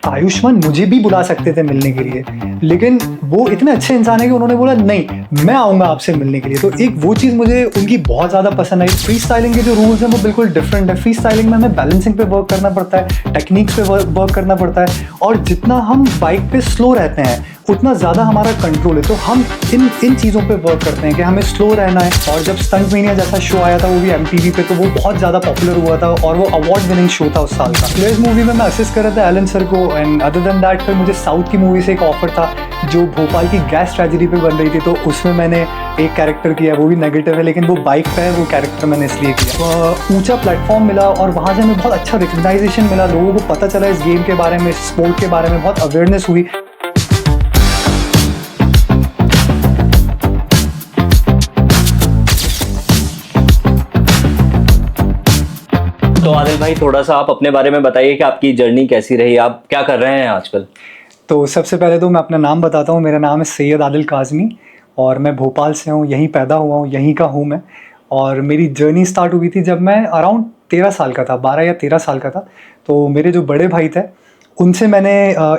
आयुष्मान मुझे भी बुला सकते थे मिलने के लिए, लेकिन वो इतने अच्छे इंसान है कि उन्होंने बोला नहीं, मैं आऊँगा आपसे मिलने के लिए। तो एक वो चीज़ मुझे उनकी बहुत ज़्यादा पसंद आई। फ्री स्टाइलिंग के जो रूल्स हैं वो बिल्कुल डिफरेंट है। फ्री स्टाइलिंग में हमें बैलेंसिंग पे वर्क करना पड़ता है, टेक्निक्स पे वर्क करना पड़ता है, और जितना हम बाइक पे स्लो रहते हैं उतना ज़्यादा हमारा कंट्रोल है। तो हम इन चीज़ों पे वर्क करते हैं कि हमें स्लो रहना है। और जब स्टंट मेनिया जैसा शो आया था, वो भी MTV पे, तो वो बहुत ज़्यादा पॉपुलर हुआ था और वो अवार्ड विनिंग शो था उस साल का। प्लेयर्स मूवी में मैं असिस्ट कर रहा था एलन सर को, एंड अदर देन दैट फिर मुझे साउथ की मूवी से एक ऑफर था जो भोपाल की गैस ट्रेजेडी पे बन रही थी, तो उसमें मैंने एक कैरेक्टर किया, वो भी नेगेटिव है लेकिन वो बाइक पे है, वो कैरेक्टर मैंने इसलिए किया। ऊंचा प्लेटफॉर्म मिला और वहाँ से हमें बहुत अच्छा रिकग्नाइजेशन मिला, लोगों को पता चला इस गेम के बारे में, स्पोर्ट के बारे में बहुत अवेयरनेस हुई। तो आदिल भाई, थोड़ा सा आप अपने बारे में बताइए कि आपकी जर्नी कैसी रही, आप क्या कर रहे हैं आजकल। तो सबसे पहले तो मैं अपना नाम बताता हूँ। मेरा नाम है सैयद आदिल काज़मी और मैं भोपाल से हूँ, यहीं पैदा हुआ हूँ, यहीं का हूँ मैं। और मेरी जर्नी स्टार्ट हुई थी जब मैं अराउंड 13 साल का था, 12 या 13 साल का था। तो मेरे जो बड़े भाई थे उनसे मैंने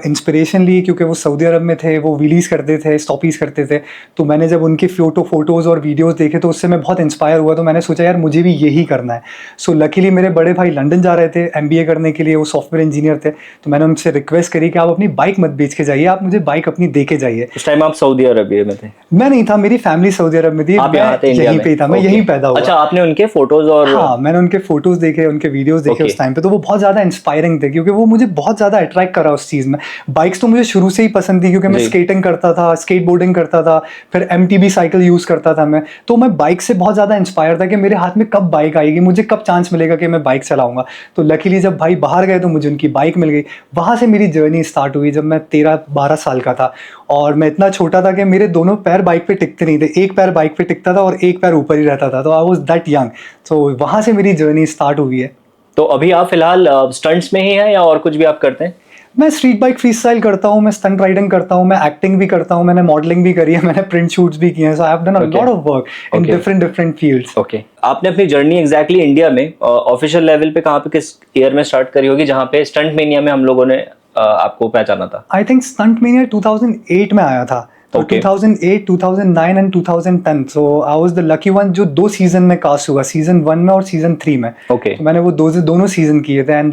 इंस्पिरेशन ली, क्योंकि वो सऊदी अरब में थे, वो व्हीलीज़ करते थे, स्टॉपीज़ करते थे। तो मैंने जब उनके फोटोज़ और वीडियोज़ देखे तो उससे मैं बहुत इंस्पायर हुआ। तो मैंने सोचा यार मुझे भी यही करना है। सो लकीली मेरे बड़े भाई लंदन जा रहे थे MBA करने के लिए, वो सॉफ्टवेयर इंजीनियर थे। तो मैंने उनसे रिक्वेस्ट करी कि आप अपनी बाइक मत बेच के जाइए, आप मुझे बाइक अपनी दे के जाइए। उस टाइम आप सऊदी अरबिया में थे? मैं नहीं था, मेरी फैमिली सऊदी अरब में थी, आप यहाँ थे यहीं पे था, मैं यहीं पैदा हुआ। अच्छा, आपने उनके फोटोज और? हाँ, मैंने उनके फोटोज देखे, उनके वीडियोस देखे उस टाइम पे, तो वो बहुत ज़्यादा इंस्पायरिंग थे, क्योंकि वो मुझे बहुत ज़्यादा अट्रैक्ट करा उस चीज़ में। बाइक्स तो मुझे शुरू से ही पसंद थी, क्योंकि मैं स्केटिंग करता था, स्केटबोर्डिंग करता था, फिर MTB साइकिल यूज़ करता था मैं। तो मैं बाइक से बहुत ज़्यादा इंस्पायर था कि मेरे हाथ में कब बाइक आएगी, मुझे कब चांस मिलेगा कि मैं बाइक चलाऊंगा। तो लकीली जब भाई बाहर गए तो मुझे उनकी बाइक मिल गई। वहाँ से मेरी जर्नी स्टार्ट हुई जब मैं 13-12 साल का था, और मैं इतना छोटा था कि मेरे दोनों पैर बाइक पे टिकते नहीं थे। एक पैर बाइक पे टिकता था और एक पैर ऊपर ही रहता था। तो आई वाज दैट यंग। तो वहाँ से मेरी जर्नी स्टार्ट हुई है। तो अभी आप फिलहाल स्टंट्स में ही हैं या और कुछ भी आप करते हैं? मैं स्ट्रीट बाइक फ्री स्टाइल करता हूँ, मैं स्टंट राइडिंग करता हूँ, मैं एक्टिंग भी करता हूँ, मैंने मॉडलिंग भी करी है, मैंने प्रिंट शूट्स भी किए हैं। So I have done a lot of work in different fields. Okay, आपने अपनी जर्नी एग्जैक्टली इंडिया में ऑफिशियल लेवल पे कहाँ पे, किस ईयर में स्टार्ट करी होगी, जहाँ पे स्टंट मेनिया में हम लोगों ने आपको पहचाना था? आई थिंक स्टंट मेनिया 2008 में आया था। तो 2008, 2009 and 2010। So I was the lucky one जो 2 सीजन में कास्ट हुआ, सीजन 1 में और सीजन 3 में। तो मैंने वो दोनों सीजन किए थे, and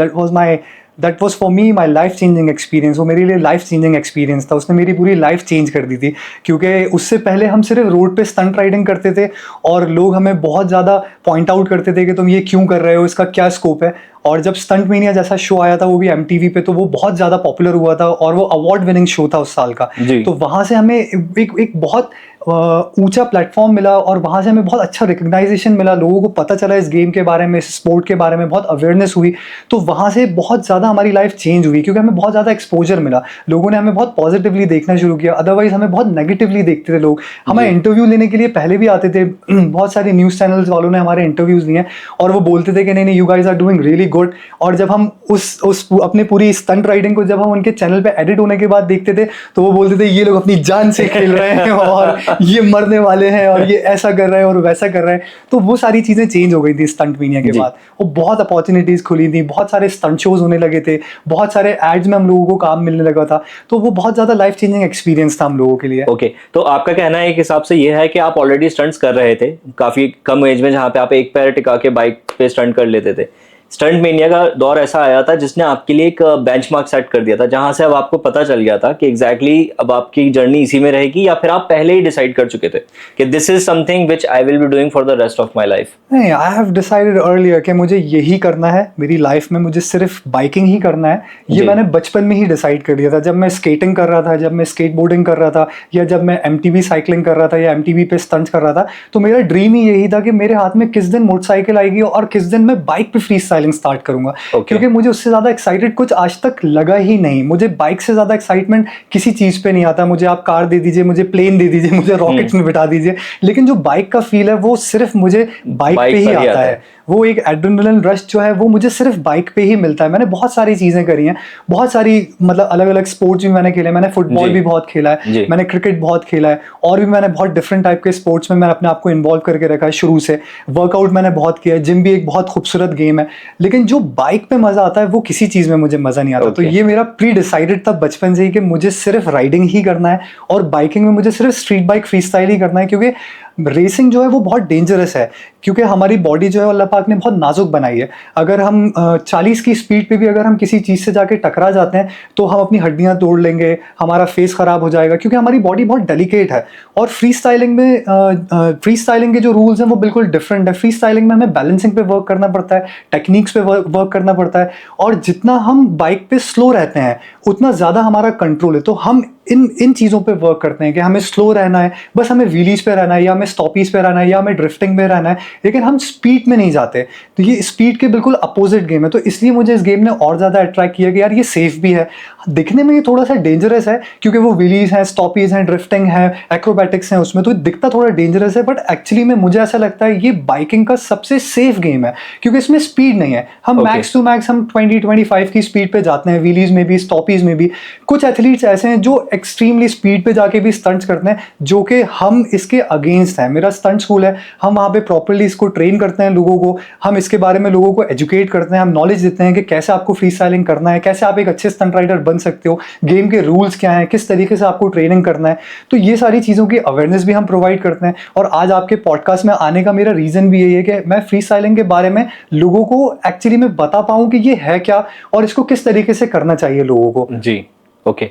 that was for me my life changing experience. वो मेरे लिए लाइफ चेंजिंग एक्सपीरियंस था, उसने मेरी पूरी लाइफ चेंज कर दी थी। क्योंकि उससे पहले हम सिर्फ रोड पे स्टंट राइडिंग करते थे और लोग हमें बहुत ज़्यादा पॉइंट आउट करते थे कि तुम ये क्यों कर रहे हो, इसका क्या स्कोप है। और जब स्टंट मेनिया जैसा शो आया था, वो भी MTV पे, तो वो बहुत ज़्यादा पॉपुलर हुआ था और वो अवार्ड विनिंग शो था उस साल का। तो वहाँ से हमें एक बहुत ऊंचा प्लेटफॉर्म मिला और वहाँ से हमें बहुत अच्छा रिकग्नाइजेशन मिला, लोगों को पता चला इस गेम के बारे में, इस स्पोर्ट के बारे में, बहुत अवेयरनेस हुई। तो वहाँ से बहुत ज़्यादा हमारी लाइफ चेंज हुई, क्योंकि हमें बहुत ज़्यादा एक्सपोजर मिला, लोगों ने हमें बहुत पॉजिटिवली देखना शुरू किया। अदरवाइज हमें बहुत नेगेटिवली देखते थे लोग। हमें इंटरव्यू लेने के लिए पहले भी आते थे, बहुत सारे न्यूज़ चैनल्स वालों ने हमारे इंटरव्यूज़ लिए और वो बोलते थे कि नहीं you guys are doing really good. और जब हम उस अपने पूरी स्टंट राइडिंग को जब हम उनके चैनल पे एडिट होने के बाद देखते थे, तो वो बोलते थे ये लोग अपनी जान से खेल रहे हैं और ये मरने वाले हैं और ये ऐसा कर रहे हैं और वैसा कर रहे हैं। तो वो सारी चीज़ें चेंज हो गई थी स्टंट मेनिया के बाद। वो बहुत अपॉर्चुनिटीज़ खुली थी, बहुत सारे स्टंट शोज होने लगे थे, बहुत सारे एड्स में हम लोगों को काम मिलने लगा था। तो वो बहुत ज़्यादा लाइफ चेंजिंग एक्सपीरियंस था हम लोगों के लिए। ओके, तो आपका कहना है एक हिसाब से ये है कि आप ऑलरेडी स्टंट्स कर रहे थे काफ़ी कम एज में, जहाँ पे आप एक पैर टिका के बाइक पे स्टंट कर लेते थे। स्टंट मेनिया का दौर ऐसा आया था जिसने आपके लिए एक बेंचमार्क सेट कर दिया था, जहां से अब आपको पता चल गया था कि एग्जैक्टली अब आपकी जर्नी इसी में रहेगी, या फिर आप पहले ही डिसाइड कर चुके थे कि this is something which I will be doing for the rest of my life? नहीं, आई हैव डिसाइडेड अर्लियर कि मुझे यही करना है मेरी लाइफ में, मुझे सिर्फ बाइकिंग ही करना है। ये मैंने बचपन में ही डिसाइड कर लिया था, जब मैं स्केटिंग कर रहा था, जब मैं स्केटबोर्डिंग कर रहा था, या जब मैं MTB साइकिलिंग कर रहा था या MTB पे स्टंट कर रहा था। तो मेरा ड्रीम ही यही था कि मेरे हाथ में किस दिन मोटरसाइकिल आएगी और किस दिन मैं बाइक पे फ्री स्टाइलिंग स्टार्ट करूंगा। क्योंकि मुझे उससे ज़्यादा एक्साइटेड कुछ आज तक लगा ही नहीं। मुझे बाइक से ज़्यादा एक्साइटमेंट किसी चीज़ पे नहीं आता। मुझे आप कार दे दीजिए, मुझे प्लेन दे दीजिए, मुझे रॉकेट्स में बिठा दीजिए, लेकिन जो बाइक का फील है वो सिर्फ मुझे बाइक पे ही आता है। वो एक एड्रेनलिन रश जो है वो मुझे सिर्फ बाइक पे ही मिलता है। मैंने बहुत सारी चीज़ें करी हैं, बहुत सारी मतलब अलग अलग स्पोर्ट्स भी मैंने खेले, मैंने फुटबॉल भी बहुत खेला है, मैंने क्रिकेट बहुत खेला है, और भी मैंने बहुत डिफरेंट टाइप के स्पोर्ट्स में मैंने अपने आप को इन्वॉल्व करके रखा है शुरू से। वर्कआउट मैंने बहुत किया है, जिम भी एक बहुत खूबसूरत गेम है, लेकिन जो बाइक पे मज़ा आता है वो किसी चीज़ में मुझे मज़ा नहीं आता। तो ये मेरा प्री डिसाइडेड था बचपन से ही कि मुझे सिर्फ राइडिंग ही करना है, और बाइकिंग में मुझे सिर्फ स्ट्रीट बाइक फ्री स्टाइल ही करना है, क्योंकि रेसिंग जो है वो बहुत डेंजरस है, क्योंकि हमारी बॉडी जो है अल्लाह पाक ने बहुत नाजुक बनाई है। अगर हम 40 की स्पीड पे भी अगर हम किसी चीज़ से जाके टकरा जाते हैं तो हम अपनी हड्डियां तोड़ लेंगे, हमारा फेस ख़राब हो जाएगा, क्योंकि हमारी बॉडी बहुत डेलिकेट है। और फ्री स्टाइलिंग में फ्री स्टाइलिंग के जो रूल्स हैं वो बिल्कुल डिफरेंट है। फ्री स्टाइलिंग में हमें बैलेंसिंग पे वर्क करना पड़ता है, टेक्निक्स पे वर्क करना पड़ता है, और जितना हम बाइक पे स्लो रहते हैं उतना ज़्यादा हमारा कंट्रोल है। तो हम इन चीज़ों पे वर्क करते हैं कि हमें स्लो रहना है, बस हमें व्हीलीज पे रहना है, या हमें स्टॉपीज पे रहना है, या हमें ड्रिफ्टिंग पे रहना है, लेकिन हम स्पीड में नहीं जाते। तो ये स्पीड के बिल्कुल अपोजिट गेम है। तो इसलिए मुझे इस गेम ने और ज़्यादा अट्रैक्ट किया कि यार ये सेफ भी है, दिखने में ये थोड़ा सा डेंजरस है, क्योंकि वो व्हीलीज हैं, स्टॉपीज हैं, ड्रिफ्टिंग है, एक्रोबैटिक्स हैं, उसमें तो दिखता थोड़ा डेंजरस है, बट एक्चुअली में मुझे ऐसा लगता है ये बाइकिंग का सबसे सेफ गेम है, क्योंकि इसमें स्पीड नहीं है। हम मैक्स टू मैक्स हम 20-25 की स्पीड पे जाते हैं, व्हीलीज में भी, स्टॉपीज में भी। कुछ एथलीट्स ऐसे हैं जो एक्सट्रीमली स्पीड पे जाके भी स्टंट्स करते हैं, जो कि हम इसके अगेंस्ट हैं। मेरा स्टंट स्कूल है, हम वहाँ पे प्रॉपर्ली इसको ट्रेन करते हैं लोगों को, हम इसके बारे में लोगों को एजुकेट करते हैं, हम नॉलेज देते हैं कि कैसे आपको फ्री स्टाइलिंग करना है, कैसे आप एक अच्छे स्टंट राइडर बन सकते हो, गेम के रूल्स क्या हैं, किस तरीके से आपको ट्रेनिंग करना है। तो ये सारी चीज़ों की अवेयरनेस भी हम प्रोवाइड करते हैं। और आज आपके पॉडकास्ट में आने का मेरा रीज़न भी यही है कि मैं फ्री स्टाइलिंग के बारे में लोगों को एक्चुअली में बता पाऊँ कि ये है क्या और इसको किस तरीके से करना चाहिए लोगों को। जी, ओके।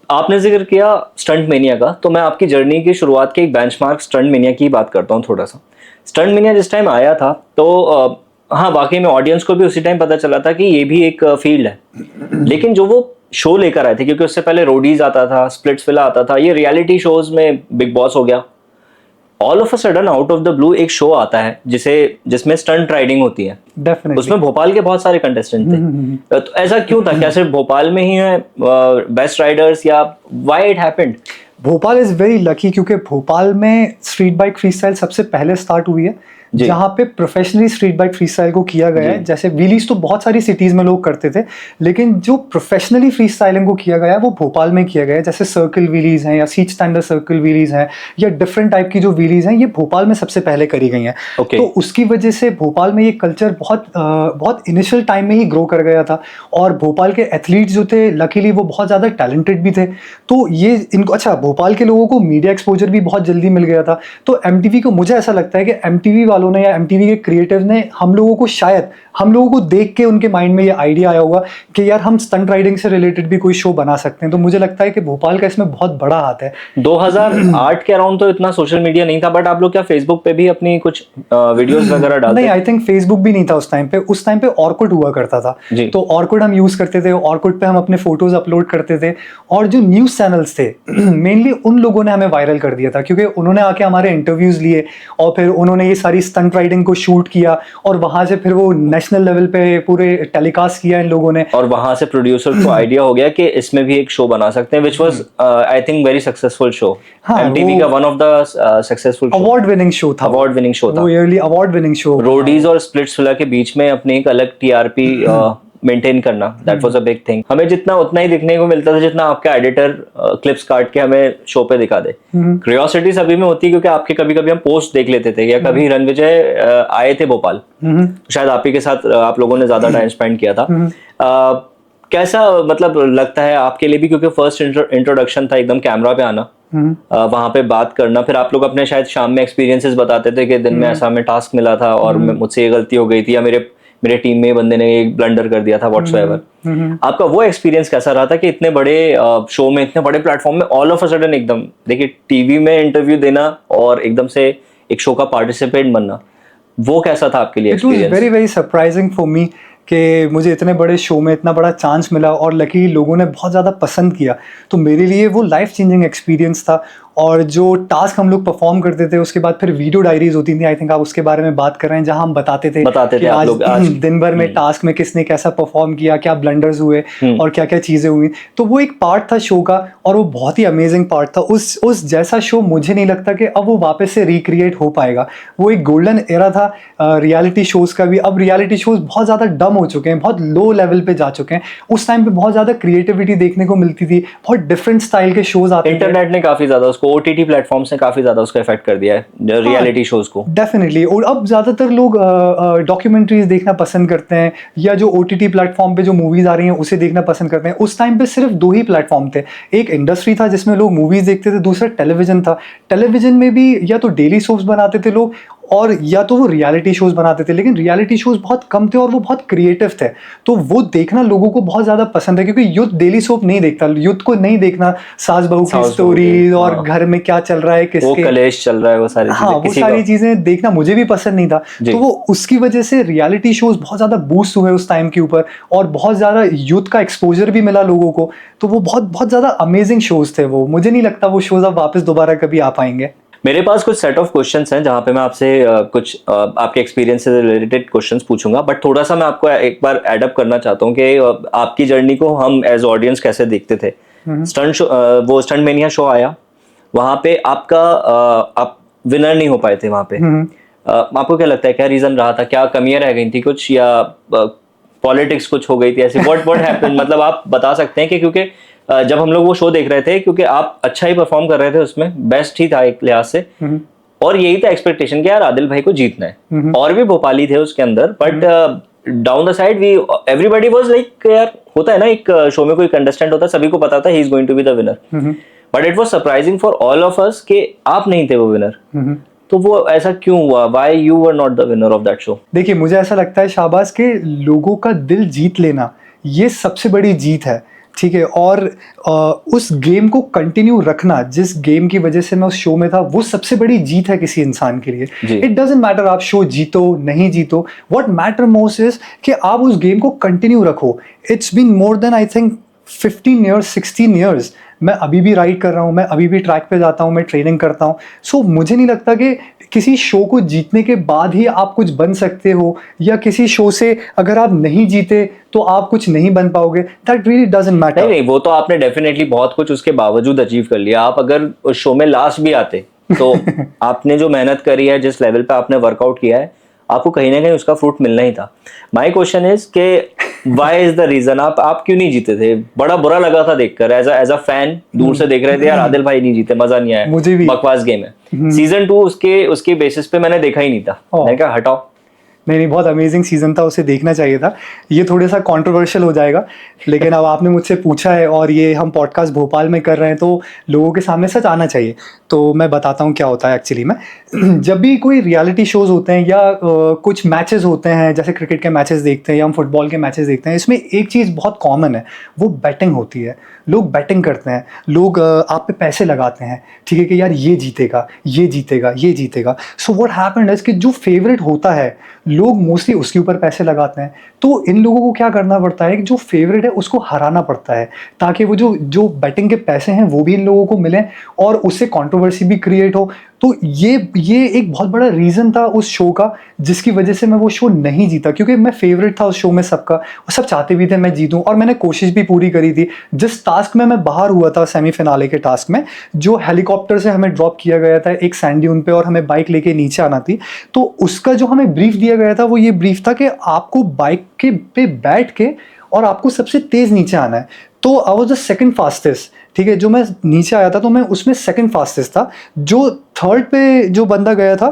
आपने जिक्र किया स्टंट मेनिया का, तो मैं आपकी जर्नी की शुरुआत के एक बेंचमार्क स्टंट मेनिया की बात करता हूँ थोड़ा सा। स्टंट मेनिया जिस टाइम आया था तो हाँ, वाकई में ऑडियंस को भी उसी टाइम पता चला था कि ये भी एक फील्ड है, लेकिन जो वो शो लेकर आए थे, क्योंकि उससे पहले रोडीज आता था, स्प्लिट्सविला आता था, ये रियलिटी शोज में बिग बॉस हो गया, all of a sudden out of the blue एक शो आता है जिसमें स्टंट राइडिंग होती है। Definitely. उसमें भोपाल के बहुत सारे कंटेस्टेंट थे। तो ऐसा क्यों था? क्या सिर्फ भोपाल में ही है बेस्ट राइडर्स, या why it happened? Bhopal is very lucky, क्योंकि भोपाल में स्ट्रीट बाइक फ्री स्टाइल सबसे पहले स्टार्ट हुई है, जहाँ पे professionally street bike free style को किया गया है। जैसे व्हीलीज तो बहुत सारी सिटीज में लोग करते थे, लेकिन जो प्रोफेशनली फ्री स्टाइलिंग को किया गया है वो भोपाल में किया गया है। जैसे सर्कल व्हीलीज हैं, या सीट स्टैंडर्ड सर्कल व्हीलीज हैं, या डिफरेंट टाइप की जो व्हीलीज हैं, ये भोपाल में सबसे पहले करी गई हैं। तो उसकी वजह से भोपाल में ये कल्चर बहुत इनिशियल टाइम में ही ग्रो कर गया था, और भोपाल के एथलीट्स जो थे लकीली वो बहुत ज़्यादा टैलेंटेड भी थे। तो ये इनको अच्छा, भोपाल के लोगों को मीडिया एक्सपोजर भी बहुत जल्दी मिल गया था। तो एमटीवी को, मुझे ऐसा लगता है कि एमटीवी वालों ने या एमटीवी के क्रिएटिव ने हम लोगों को देख के उनके माइंड में ये आइडिया आया होगा कि यार हम स्टंट राइडिंग से रिलेटेड भी कोई शो बना सकते हैं। तो मुझे लगता है कि भोपाल का इसमें बहुत बड़ा हाथ है। 2008 के अराउंड तो इतना सोशल मीडिया नहीं था, बट आप लोग क्या फेसबुक पे भी अपनी कुछ वीडियोस वगैरह डालते? नहीं, आई थिंक फेसबुक भी नहीं था उस टाइम पे। उस टाइम पे ऑर्कुट हुआ करता था, तो ऑर्कुट हम यूज करते थे, ऑर्कुट पे हम अपने फोटोज अपलोड करते थे, और जो न्यूज चैनल्स थे मेनली उन लोगों ने हमें वायरल कर दिया था, क्योंकि उन्होंने आके हमारे इंटरव्यूज लिए, और फिर उन्होंने ये सारी स्टंट राइडिंग को शूट किया, और वहां से फिर वो नेशनल लेवल पे पूरे टेलीकास्ट किया इन लोगों ने। और वहां से प्रोड्यूसर को आइडिया हो गया कि इसमें भी एक शो बना सकते हैं, which was I think very successful show. MTV का one of the successful award winning show था। वो yearly award winning show. Roadies और स्प्लिट्सविला के बीच में अपने एक अलग टीआरपी मेंटेन करना, that was a big thing. हमें जितना उतना ही दिखने को मिलता था जितना आपका एडिटर क्लिप्स काट के हमें शो पे दिखा दे। क्यूरियोसिटी सभी में होती है, क्योंकि आपके कभी कभी हम पोस्ट देख लेते थे, या कभी रणविजय आए थे भोपाल, शायद आप ही के साथ आप लोगों ने ज्यादा टाइम स्पेंड किया था। कैसा मतलब लगता है आपके लिए भी, क्योंकि फर्स्ट इंट्रोडक्शन था एकदम कैमरा पे आना, वहां पे बात करना, फिर आप लोग अपने शायद शाम में एक्सपीरियंसेस बताते थे कि दिन में ऐसा हमें टास्क मिला था और मुझसे ये गलती हो गई थी, या मेरे टीम में बंदे ने एक ब्लंडर कर दिया था, व्हाट्सएवर। आपका वो एक्सपीरियंस कैसा रहा था कि इतने बड़े शो में, इतने बड़े प्लेटफॉर्म में ऑल ऑफ अ सडन एकदम, देखिए टीवी में इंटरव्यू देना और एकदम से एक शो का पार्टिसिपेंट बनना, वो कैसा था आपके लिए experience? It was very very surprising for me कि मुझे इतने बड़े शो में इतना बड़ा चांस मिला, और लकी लोगों ने बहुत ज़्यादा पसंद किया। तो मेरे लिए वो लाइफ चेंजिंग एक्सपीरियंस था। और जो टास्क हम लोग परफॉर्म करते थे उसके बाद फिर वीडियो डायरीज होती थी, आई थिंक आप उसके बारे में बात कर रहे हैं, जहां हम बताते थे कि आज दिन भर में टास्क में किसने कैसा परफॉर्म किया, क्या ब्लंडर्स हुए और क्या क्या चीजें हुई। तो वो एक पार्ट था शो का और वो बहुत ही अमेजिंग पार्ट था। उस जैसा शो मुझे नहीं लगता कि अब वो वापस से रिक्रिएट हो पाएगा। वो एक गोल्डन एरा था रियलिटी शोज का भी। अब रियलिटी शोज बहुत ज़्यादा डम हो चुके हैं, बहुत लो लेवल पे जा चुके हैं। उस टाइम पे बहुत ज़्यादा क्रिएटिविटी देखने को मिलती थी, बहुत डिफरेंट स्टाइल के शोज आते थे। इंटरनेट ने काफ़ी ज़्यादा उसको, ओटीटी प्लेटफॉर्म्स ने काफ़ी ज़्यादा उसको इफेक्ट कर दिया है रियलिटी शोज को। डेफिनेटली। और अब ज़्यादातर लोग डॉक्यूमेंट्रीज देखना पसंद करते हैं या जो ओटीटी प्लेटफॉर्म पे जो मूवीज़ आ रही हैं उसे देखना पसंद करते हैं। उस टाइम पे सिर्फ दो ही प्लेटफॉर्म थे, एक इंडस्ट्री था जिसमें लोग मूवीज़ देखते थे, दूसरा टेलीविजन था। टेलीविजन में भी या तो डेली सोप्स बनाते थे लोग और या तो वो रियलिटी शोज बनाते थे, लेकिन रियलिटी शोज बहुत कम थे और वो बहुत क्रिएटिव थे। तो वो देखना लोगों को बहुत ज़्यादा पसंद है, क्योंकि यूथ डेली सोप नहीं देखता, यूथ को नहीं देखना सास बहू की स्टोरीज और घर में क्या चल रहा है, किसके वो कलेश चल रहा है, वो सारी हाँ वो सारी चीज़ें देखना मुझे भी पसंद नहीं था। तो वो उसकी वजह से रियलिटी शोज बहुत ज़्यादा बूस्ट हुए उस टाइम के ऊपर और बहुत ज़्यादा यूथ का एक्सपोजर भी मिला लोगों को। तो वो बहुत बहुत ज़्यादा अमेजिंग शोज थे वो। मुझे नहीं लगता वो शोज अब वापस दोबारा कभी आ पाएंगे। मेरे पास कुछ सेट ऑफ क्वेश्चंस हैं जहां पे मैं आपसे कुछ आपके एक्सपीरियंस से रिलेटेड क्वेश्चंस पूछूंगा, बट थोड़ा सा मैं आपको एक बार एडअप करना चाहता हूं कि आपकी जर्नी को हम एज ऑडियंस कैसे देखते थे। स्टंट शो, वो स्टंट मेनिया शो आया, वहां पे आपका आप विनर नहीं हो पाए थे वहां पे। आपको क्या लगता है क्या रीजन रहा था, क्या कमियां रह गई थी कुछ, या पॉलिटिक्स कुछ हो गई थी ऐसी, व्हाट हैपेंड? मतलब आप बता सकते हैं कि क्योंकि जब हम लोग वो शो देख रहे थे, क्योंकि आप अच्छा ही परफॉर्म कर रहे थे उसमें, बेस्ट ही था एक लिहाज से, और यही था एक्सपेक्टेशन कि यार आदिल भाई को जीतना है। और भी भोपाली थे उसके अंदर, but down the side we everybody was like, यार होता है ना एक शो में कोई कंटेस्टेंट होता है, सभी को पता था ही is going to be the winner, but it was surprising for all of us कि आप नहीं थे वो विनर। तो वो ऐसा क्यों हुआ? Why you were not the winner of that show? देखिए, मुझे ऐसा लगता है शाहबाज के लोगों का दिल जीत लेना ये सबसे बड़ी जीत है, ठीक है। और उस गेम को कंटिन्यू रखना, जिस गेम की वजह से मैं उस शो में था, वो सबसे बड़ी जीत है किसी इंसान के लिए। इट डजंट मैटर आप शो जीतो नहीं जीतो, व्हाट मैटर मोस्ट इज कि आप उस गेम को कंटिन्यू रखो। It's been more than I think 15 years 16 years मैं अभी भी राइड कर रहा हूँ, मैं अभी भी ट्रैक पे जाता हूँ, मैं ट्रेनिंग करता हूँ। सो मुझे नहीं लगता कि किसी शो को जीतने के बाद ही आप कुछ बन सकते हो, या किसी शो से अगर आप नहीं जीते तो आप कुछ नहीं बन पाओगे। That really doesn't matter. नहीं, वो तो आपने डेफिनेटली बहुत कुछ उसके बावजूद अचीव कर लिया। आप अगर उस शो में लास्ट भी आते तो आपने जो मेहनत करी है, जिस लेवल पे आपने वर्कआउट किया है, आपको कहीं ना कहीं उसका फ्रूट मिलना ही था। माई क्वेश्चन इज के व्हाई इज द रीजन आप क्यों नहीं जीते थे? बड़ा बुरा लगा था देखकर, एज अ फैन दूर से देख रहे थे, यार आदिल भाई नहीं जीते, मजा नहीं आया, मुझे भी बकवास गेम है। सीजन 2 उसके बेसिस पे मैंने देखा ही नहीं था, मैंने कहा हटाओ। नहीं, बहुत अमेजिंग सीजन था, उसे देखना चाहिए था। ये थोड़ा सा कंट्रोवर्शियल हो जाएगा, लेकिन अब आपने मुझसे पूछा है और ये हम पॉडकास्ट भोपाल में कर रहे हैं, तो लोगों के सामने सच आना चाहिए। तो मैं बताता हूँ क्या होता है एक्चुअली में। जब भी कोई रियलिटी शोज़ होते हैं या कुछ मैचेस होते हैं, जैसे क्रिकेट के मैचेस देखते हैं या हम फुटबॉल के मैचेस देखते हैं, इसमें एक चीज़ बहुत कॉमन है, वो बैटिंग होती है। लोग बैटिंग करते हैं, लोग आप पे पैसे लगाते हैं, ठीक है, कि यार ये जीतेगा, ये जीतेगा, ये जीतेगा। सो व्हाट हैपेंड इज कि जो फेवरेट होता है, लोग मोस्टली उसके ऊपर पैसे लगाते हैं। तो इन लोगों को क्या करना पड़ता है कि जो फेवरेट है उसको हराना पड़ता है, ताकि वो जो बैटिंग के पैसे हैं वो भी इन लोगों को मिलें और उससे कंट्रोवर्सी भी क्रिएट हो। तो ये एक बहुत बड़ा रीज़न था उस शो का, जिसकी वजह से मैं वो शो नहीं जीता, क्योंकि मैं फेवरेट था उस शो में सबका, और सब चाहते भी थे मैं जीतूं, और मैंने कोशिश भी पूरी करी थी। जिस टास्क में मैं बाहर हुआ था, सेमीफिनाले के टास्क में, जो हेलीकॉप्टर से हमें ड्रॉप किया गया था एक सैंड ड्यून पे और हमें बाइक लेके नीचे आना थी, तो उसका जो हमें ब्रीफ दिया गया था वो ये ब्रीफ था कि आपको बाइक के पे बैठ के और आपको सबसे तेज़ नीचे आना है। तो I was the second fastest, ठीक है। जो मैं नीचे आया था तो मैं उसमें सेकंड फास्टेस्ट था। जो थर्ड पे जो बंदा गया था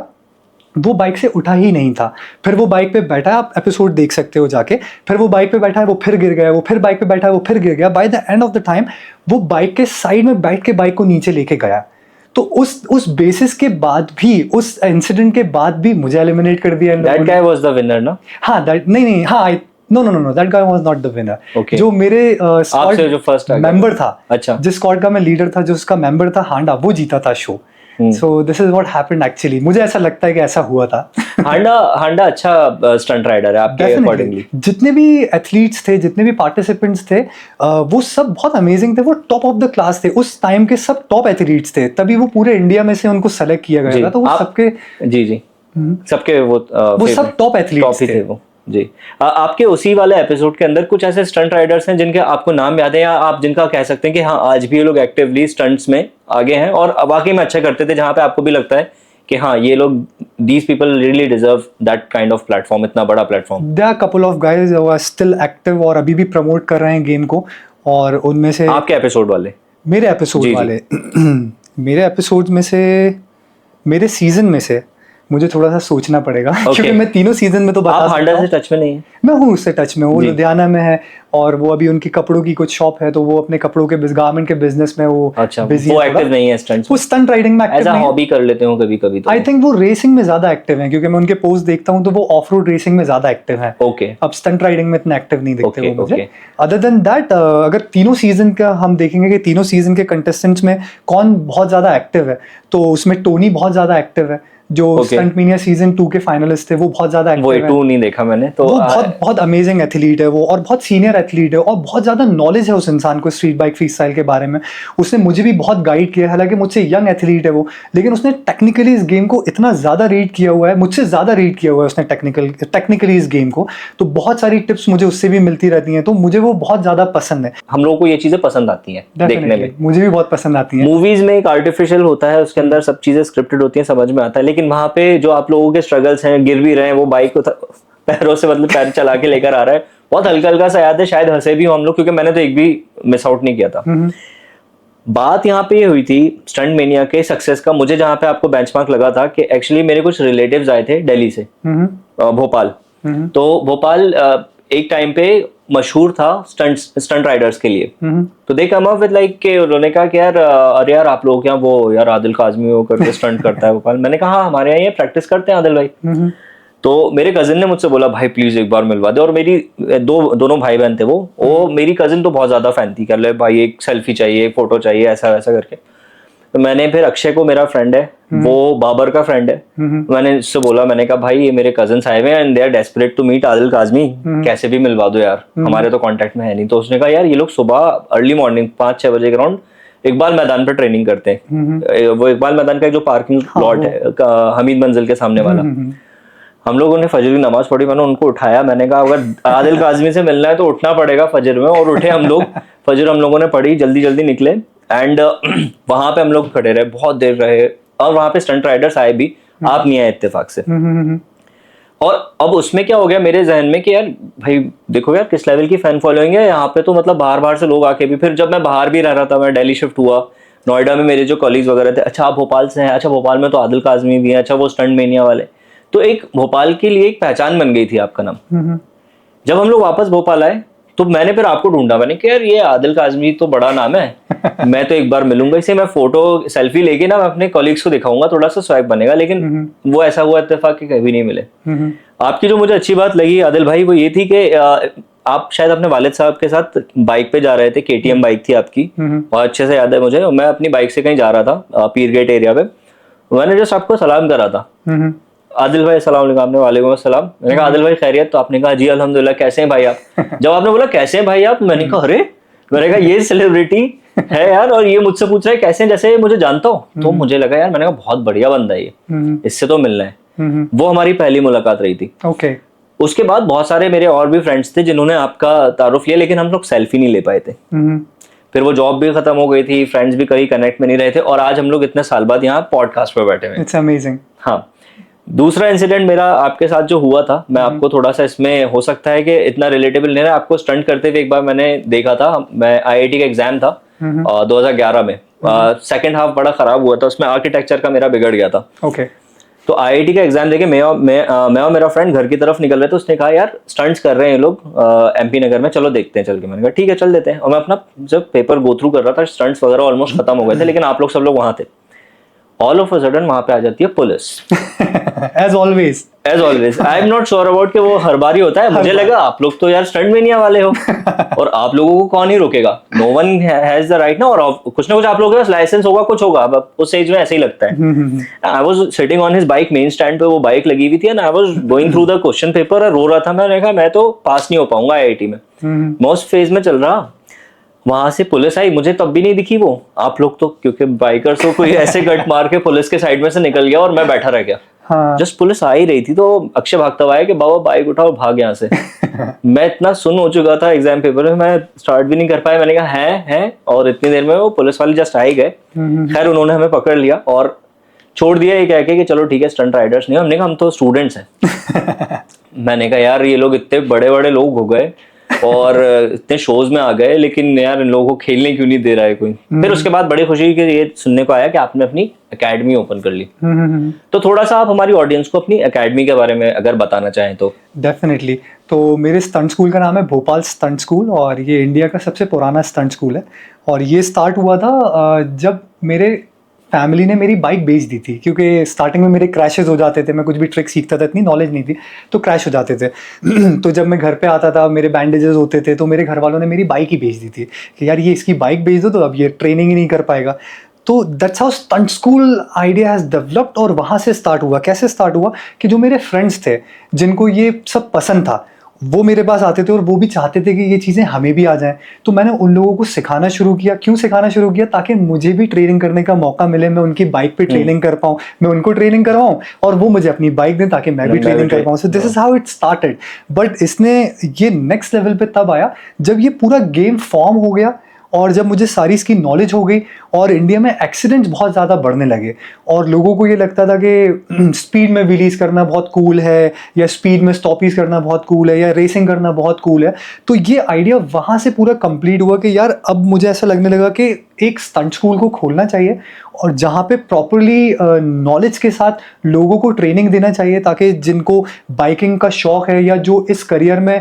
वो बाइक से उठा ही नहीं था। फिर वो बाइक पे बैठा है, आप एपिसोड देख सकते हो जाके। फिर वो बाइक पे बैठा है, वो फिर गिर गया, वो फिर बाइक पे बैठा है, वो फिर गिर गया। By the end of the time वो बाइक के साइड में बैठ के बाइक को नीचे लेके गया। तो उस बेसिस के बाद भी, उस इंसिडेंट के बाद भी मुझे एलिमिनेट कर दिया। That guy was the winner ना? हाँ, नहीं, हाँ, no, that guy was not the winner. जो मेरे स्क्वाड जो फर्स्ट मेंबर था, अच्छा, जिस स्क्वाड का मैं लीडर था, जो उसका मेंबर था हांडा, वो जीता था show. So this is what happened actually, मुझे ऐसा लगता है कि ऐसा हुआ था। हांडा अच्छा स्टंट राइडर है आपके अकॉर्डिंगली। जितने भी एथलीट्स थे, जितने भी पार्टिसिपेंट्स थे, वो सब बहुत अमेजिंग थे, वो टॉप ऑफ द क्लास थे, उस टाइम के सब टॉप एथलीट्स थे, तभी वो पूरे इंडिया में से उनको सेलेक्ट किया गया था। तो वो सबके जी सबके वो सब टॉप एथलीट्स थे वो जी। आपके उसी वाले एपिसोड के अंदर कुछ ऐसे स्टंट राइडर्स हैं जिनके आपको नाम याद है, या आप जिनका कह सकते हैं कि हाँ आज भी ये लोग एक्टिवली स्टंट्स में आगे हैं और वाकई में अच्छा करते थे, जहां पे आपको भी लगता है कि हाँ ये लोग, these people really deserve that kind of platform, इतना बड़ा platform? There are couple of guys who are still active और अभी भी प्रमोट कर रहे हैं गेम को, और उनमें से आपके एपिसोड वाले, मेरे एपिसोड वाले मेरे एपिसोड में से, मेरे सीजन में से मुझे थोड़ा सा सोचना पड़ेगा क्योंकि मैं तीनों सीजन में तो बता आप हांडा से टच में नहीं है? मैं हूँ उससे टच में, वो लुधियाना में है और वो अभी उनकी कपड़ों की कुछ शॉप है, तो वो अपने कपड़ों के गारमेंट के बिजनेस में वो बिजी है। वो एक्टिव नहीं है स्टंट्स, वो स्टंट राइडिंग में एक्टिव नहीं है, हॉबी कर लेते हो कभी कभी। आई थिंक वो रेसिंग में ज्यादा एक्टिव है, क्योंकि मैं उनके पोस्ट देखता हूँ तो वो ऑफ रोड रेसिंग में ज्यादा एक्टिव है। अब स्टंट राइडिंग में इतना एक्टिव नहीं दिखते वो मुझे। अदर देन दैट, अगर तीनों सीजन का हम देखेंगे कि तीनों सीजन के कंटेस्टेंट्स में कौन बहुत ज्यादा एक्टिव है, तो उसमें टोनी बहुत ज्यादा एक्टिव है, जो स्टंट मेनिया सीजन 2 के फाइनलिस्ट थे, वो बहुत ज्यादा एक्टिव है। वो 2 नहीं देखा मैंने, तो वो बहुत अमेजिंग एथलीट है वो, और बहुत सीनियर एथलीट है, और बहुत ज्यादा नॉलेज है उस इंसान को स्ट्रीट बाइक फ्री स्टाइल के बारे में। उसने मुझे भी बहुत गाइड किया, हालांकि मुझसे यंग एथलीट है वो, लेकिन उसने टेक्निकली इस गेम को इतना ज्यादा रीड किया हुआ है, मुझसे ज्यादा रीड किया हुआ है उसने टेक्निकली इस गेम को, तो बहुत सारी टिप्स मुझे उससे भी मिलती रहती हैं, तो मुझे वो बहुत ज्यादा पसंद है। हम लोगों को ये चीजें पसंद आती हैं देखने में, मुझे भी बहुत पसंद आती हैं। मूवीज में एक आर्टिफिशियल होता है, उसके अंदर सब चीजें स्क्रिप्टेड होती हैं, समझ में आता है, लेकिन वहां पे जो आप लोगों के स्ट्रगल्स हैं, गिर भी रहे हैं, वो बाइक को पैरों से मतलब पैर चला के लेकर आ रहा है, बहुत हल्का हल्का सा याद है, शायद हंसे भी हम लोग, क्योंकि मैंने तो एक भी मिस आउट नहीं किया था। बात यहाँ पे ये हुई थी स्टंट मेनिया के सक्सेस का, मुझे जहाँ पे आपको बेंचमार्क लगा था कि एक्चुअली मेरे कुछ रिलेटिव्स आए थे दिल्ली से, भोपाल। तो भोपाल एक टाइम पे मशहूर था स्टंट राइडर्स के लिए, तो दे कम अप विद लाइक के उन्होंने कहा कि यार अरे यार आप लोग क्या, वो यार आदिल काजमी वो करके स्टंट करता है भोपाल। मैंने कहा हाँ हमारे यहाँ ये प्रैक्टिस करते हैं आदिल भाई। तो मेरे कजिन ने मुझसे बोला भाई प्लीज एक बार मिलवा दे, और मेरी दोनों भाई बहन थे वो मेरी कजिन तो बहुत ज्यादा फैन थी, कर ले भाई एक सेल्फी चाहिए, फोटो चाहिए, ऐसा वैसा करके। तो मैंने फिर अक्षय को, मेरा फ्रेंड है वो बाबर का फ्रेंड है, मैंने उससे बोला, मैंने कहा भाई ये मेरे कजिन्स आए हुए हैं and they are desperate to meet Adil Kazmi, कैसे भी मिलवा दो यार, हमारे तो कांटेक्ट में है नहीं। तो उसने कहा यार ये लोग सुबह अर्ली मॉर्निंग 5-6 बजे के अराउंड इकबाल मैदान पर ट्रेनिंग करते हैं। वो इकबाल मैदान का जो पार्किंग लॉट है हमीद मंजिल के सामने वाला, हम लोगों ने फजर की नमाज पढ़ी, मैंने उनको उठाया, मैंने कहा अगर आदिल काजमी से मिलना है तो उठना पड़ेगा फजर में, और उठे हम लोग, फजर हम लोगों ने पढ़ी, जल्दी जल्दी निकले एंड वहां पे हम लोग खड़े रहे, बहुत देर रहे, और वहां पे स्टंट राइडर्स आए भी, आप नहीं आए इत्तेफाक से। और अब उसमें क्या हो गया मेरे जहन में कि यार भाई देखो यार किस लेवल की फैन फॉलोइंग है यहाँ पे, तो मतलब बाहर बाहर से लोग आके भी, फिर जब मैं बाहर भी रह रहा था, मैं दिल्ली शिफ्ट हुआ, नोएडा में मेरे जो कॉलीग्स वगैरह थे, अच्छा आप भोपाल से हैं, अच्छा भोपाल में तो आदिल काजमी भी हैं, अच्छा वो स्टंट मेनिया वाले, तो एक भोपाल के लिए एक पहचान बन गई थी आपका नाम। जब हम लोग वापस भोपाल आए तो मैंने फिर आपको ढूंढा, मैंने कहा यार ये आदिल काजमी तो बड़ा नाम है, मैं तो एक बार मिलूंगा इसे, मैं फोटो सेल्फी लेके ना मैं अपने कॉलीग्स को दिखाऊंगा, थोड़ा सा स्वैग बनेगा, लेकिन वो ऐसा हुआ इत्तेफाक कि कभी नहीं मिले। आपकी जो मुझे अच्छी बात लगी आदिल भाई वो ये थी कि आप शायद अपने वालिद साहब के साथ बाइक पे जा रहे थे, KTM बाइक थी आपकी, और अच्छे से याद है मुझे, मैं अपनी बाइक से कहीं जा रहा था पीर गेट एरिया पे, मैंने जस्ट आपको सलाम करा था, आदिल भाई अस्सलाम वालेकुम, आपने वालेकुम अस्सलाम, मैंने कहा आदिल भाई खैरियत, तो आपने कहा जी अल्हम्दुलिल्लाह, कैसे हैं भाई आप? जब आपने बोला कैसे हैं भाई आप, मैंने कहा अरे, मैंने कहा ये सेलिब्रिटी है यार, और ये मुझसे पूछ रहा है कैसे हैं, जैसे मुझे जानता हूँ, तो मुझे लगा यार, मैंने कहा बहुत बढ़िया बंदा है ये, इससे तो मिलना है। वो हमारी पहली मुलाकात रही थी। उसके बाद बहुत सारे मेरे और भी फ्रेंड्स थे जिन्होंने आपका तारुफ लिया, लेकिन हम लोग सेल्फी नहीं ले पाए थे। फिर वो जॉब भी खत्म हो गई थी, फ्रेंड्स भी कहीं कनेक्ट में नहीं रहे थे, और आज हम लोग इतने साल बाद यहाँ पॉडकास्ट पे बैठे हुए हैं। It's amazing. हाँ, दूसरा इंसिडेंट मेरा आपके साथ जो हुआ था, मैं आपको थोड़ा सा इसमें हो सकता है कि इतना रिलेटेबल नहीं रहा, आपको स्टंट करते हुए एक बार मैंने देखा था, मैं IIT का एग्जाम था 2011 में, सेकंड हाफ बड़ा खराब हुआ था, उसमें आर्किटेक्चर का मेरा बिगड़ गया था। तो IIT का एग्जाम देके मैं और मेरा फ्रेंड घर की तरफ निकल रहे थे, उसने कहा यार स्टंट्स कर रहे हैं ये लोग MP नगर में, चलो देखते हैं चल के। मैंने कहा ठीक है चल देते हैं, और मैं अपना जब पेपर गो थ्रू कर रहा था, स्टंट्स वगैरह ऑलमोस्ट खत्म हो गए थे, लेकिन आप लोग सब लोग वहां थे। ऑल ऑफ अ सडन वहां पे आ जाती है police. As always I am not sure about कि वो हर बार ही होता है, मुझे लगा आप लोग तो यार स्टंट मेनिया वाले हो और आप लोगों को कौन ही रोकेगा, no one has the right ना, और कुछ ना कुछ आप लोगों के पास लाइसेंस होगा, कुछ होगा, अब उस एज में ऐसे ही लगता है। I was sitting on his bike, main stand पे वो बाइक लगी हुई थी and I was going through the question paper और रो रहा था। मैंने कहा मैं तो पास नहीं हो पाऊंगा आईआईटी में, मोस्ट फेज में चल रहा। वहां से पुलिस आई, मुझे तब भी नहीं दिखी वो, आप लोग तो क्योंकि बाइकर्स को कोई ऐसे गट मार के पुलिस के साइड में से निकल गया और मैं बैठा रह गया। हाँ. जस्ट पुलिस आ ही रही थी तो अक्षय भागता हुआ आया कि बाबा बाइक उठाओ भाग यहाँ से। मैं इतना सुन हो चुका था एग्जाम पेपर में, मैं स्टार्ट भी नहीं कर पाया। मैंने कहा है और इतनी देर में वो पुलिस वाले जस्ट आ ही गए। खैर उन्होंने हमें पकड़ लिया और छोड़ दिया ये कह के कि चलो ठीक है स्टंट राइडर्स नहीं। हमने कहा हम तो स्टूडेंट्स हैं। मैंने कहा यार ये लोग इतने बड़े बड़े लोग हो गए और इतने शोज में आ गए, लेकिन यार इन लोगों को खेलने क्यों नहीं दे रहा है कोई। फिर उसके बाद बड़ी खुशी के ये सुनने को आया कि आपने अपनी एकेडमी ओपन कर ली। तो थोड़ा सा आप हमारी ऑडियंस को अपनी एकेडमी के बारे में अगर बताना चाहें तो। डेफिनेटली। तो मेरे स्टंट स्कूल का नाम है भोपाल स्टंट स्कूल और ये इंडिया का सबसे पुराना स्टंट स्कूल है। और ये स्टार्ट हुआ था जब मेरे फैमिली ने मेरी बाइक बेच दी थी, क्योंकि स्टार्टिंग में मेरे क्रैशेस हो जाते थे, मैं कुछ भी ट्रिक सीखता था, इतनी नॉलेज नहीं थी तो क्रैश हो जाते थे। तो जब मैं घर पे आता था मेरे बैंडेजेस होते थे, तो मेरे घर वालों ने मेरी बाइक ही बेच दी थी कि यार ये इसकी बाइक बेच दो तो अब ये ट्रेनिंग ही नहीं कर पाएगा। तो that's how stunt school idea has developed. और वहाँ से स्टार्ट हुआ। कैसे स्टार्ट हुआ कि जो मेरे फ्रेंड्स थे जिनको ये सब पसंद था वो मेरे पास आते थे और वो भी चाहते थे कि ये चीज़ें हमें भी आ जाएं। तो मैंने उन लोगों को सिखाना शुरू किया। क्यों सिखाना शुरू किया? ताकि मुझे भी ट्रेनिंग करने का मौका मिले, मैं उनकी बाइक पे ट्रेनिंग कर पाऊँ, मैं उनको ट्रेनिंग करवाऊँ और वो मुझे अपनी बाइक दें ताकि मैं भी ट्रेनिंग कर पाऊँ। So this is how it started. But इसने ये नेक्स्ट लेवल पे तब आया जब ये पूरा गेम फॉर्म हो गया और जब मुझे सारी इसकी नॉलेज हो गई और इंडिया में एक्सीडेंट्स बहुत ज़्यादा बढ़ने लगे और लोगों को ये लगता था कि स्पीड में व्हीलीज करना बहुत कूल है या स्पीड में स्टॉपीज करना बहुत कूल है या रेसिंग करना बहुत कूल है। तो ये आइडिया वहाँ से पूरा कंप्लीट हुआ कि यार अब मुझे ऐसा लगने लगा कि एक स्टंट स्कूल को खोलना चाहिए और जहाँ पे प्रॉपरली नॉलेज के साथ लोगों को ट्रेनिंग देना चाहिए, ताकि जिनको बाइकिंग का शौक़ है या जो इस करियर में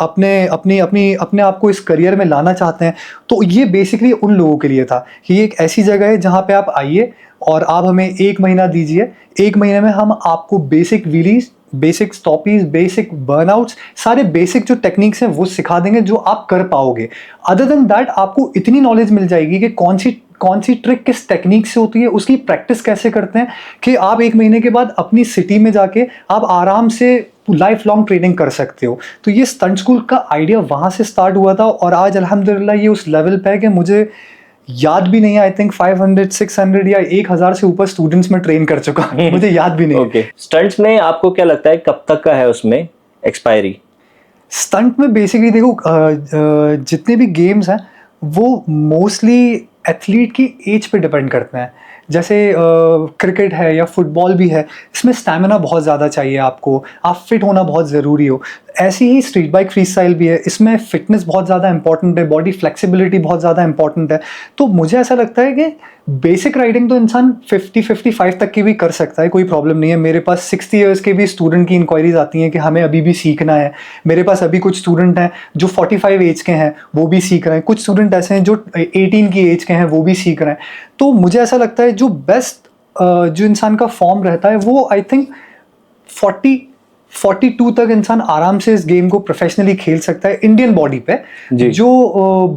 अपने आप को इस करियर में लाना चाहते हैं, तो ये बेसिकली उन लोगों के लिए था कि ये एक ऐसी जगह है जहाँ पे आप आइए और आप हमें 1 महीना दीजिए। 1 महीने में हम आपको basic wheelies, basic स्टॉपीज, basic burnouts, सारे बेसिक जो टेक्निक्स हैं वो सिखा देंगे जो आप कर पाओगे। अदर देन दैट आपको इतनी नॉलेज मिल जाएगी कि कौन सी ट्रिक किस टेक्निक से होती है, उसकी प्रैक्टिस कैसे करते हैं, कि आप 1 महीने के बाद अपनी सिटी में जाके आप आराम से लाइफ लॉन्ग ट्रेनिंग कर सकते हो। तो ये स्टंट स्कूल का आइडिया वहाँ से स्टार्ट हुआ था और आज अल्हम्दुलिल्लाह ये उस लेवल पे है कि मुझे याद भी नहीं है, आई थिंक 500, 600 या 1000 से ऊपर स्टूडेंट्स में ट्रेन कर चुका हूं। मुझे याद भी नहीं। ओके। स्टंट्स में आपको क्या लगता है कब तक का है उसमें एक्सपायरी? स्टंट में बेसिकली देखो जितने भी गेम्स हैं वो मोस्टली एथलीट की एज पे डिपेंड करते हैं। जैसे क्रिकेट है या फुटबॉल भी है, इसमें स्टैमिना बहुत ज़्यादा चाहिए आपको, आप फिट होना बहुत ज़रूरी हो। ऐसी ही स्ट्रीट बाइक फ्री स्टाइल भी है, इसमें फिटनेस बहुत ज़्यादा इंपॉर्टेंट है, बॉडी फ्लेक्सिबिलिटी बहुत ज़्यादा इंपॉर्टेंट है। तो मुझे ऐसा लगता है कि बेसिक राइडिंग तो इंसान 50-55 तक की भी कर सकता है, कोई प्रॉब्लम नहीं है। मेरे पास 60 ईयर्स के भी स्टूडेंट की इंक्वायरीज आती हैं कि हमें अभी भी सीखना है। मेरे पास अभी कुछ स्टूडेंट हैं जो 45 एज के हैं, वो भी सीख रहे हैं। कुछ स्टूडेंट ऐसे हैं जो 18 की एज के हैं, वो भी सीख रहे हैं। तो मुझे ऐसा लगता है जो बेस्ट जो इंसान का फॉर्म रहता है वो आई थिंक 42 तक इंसान आराम से इस गेम को प्रोफेशनली खेल सकता है इंडियन बॉडी पे। जो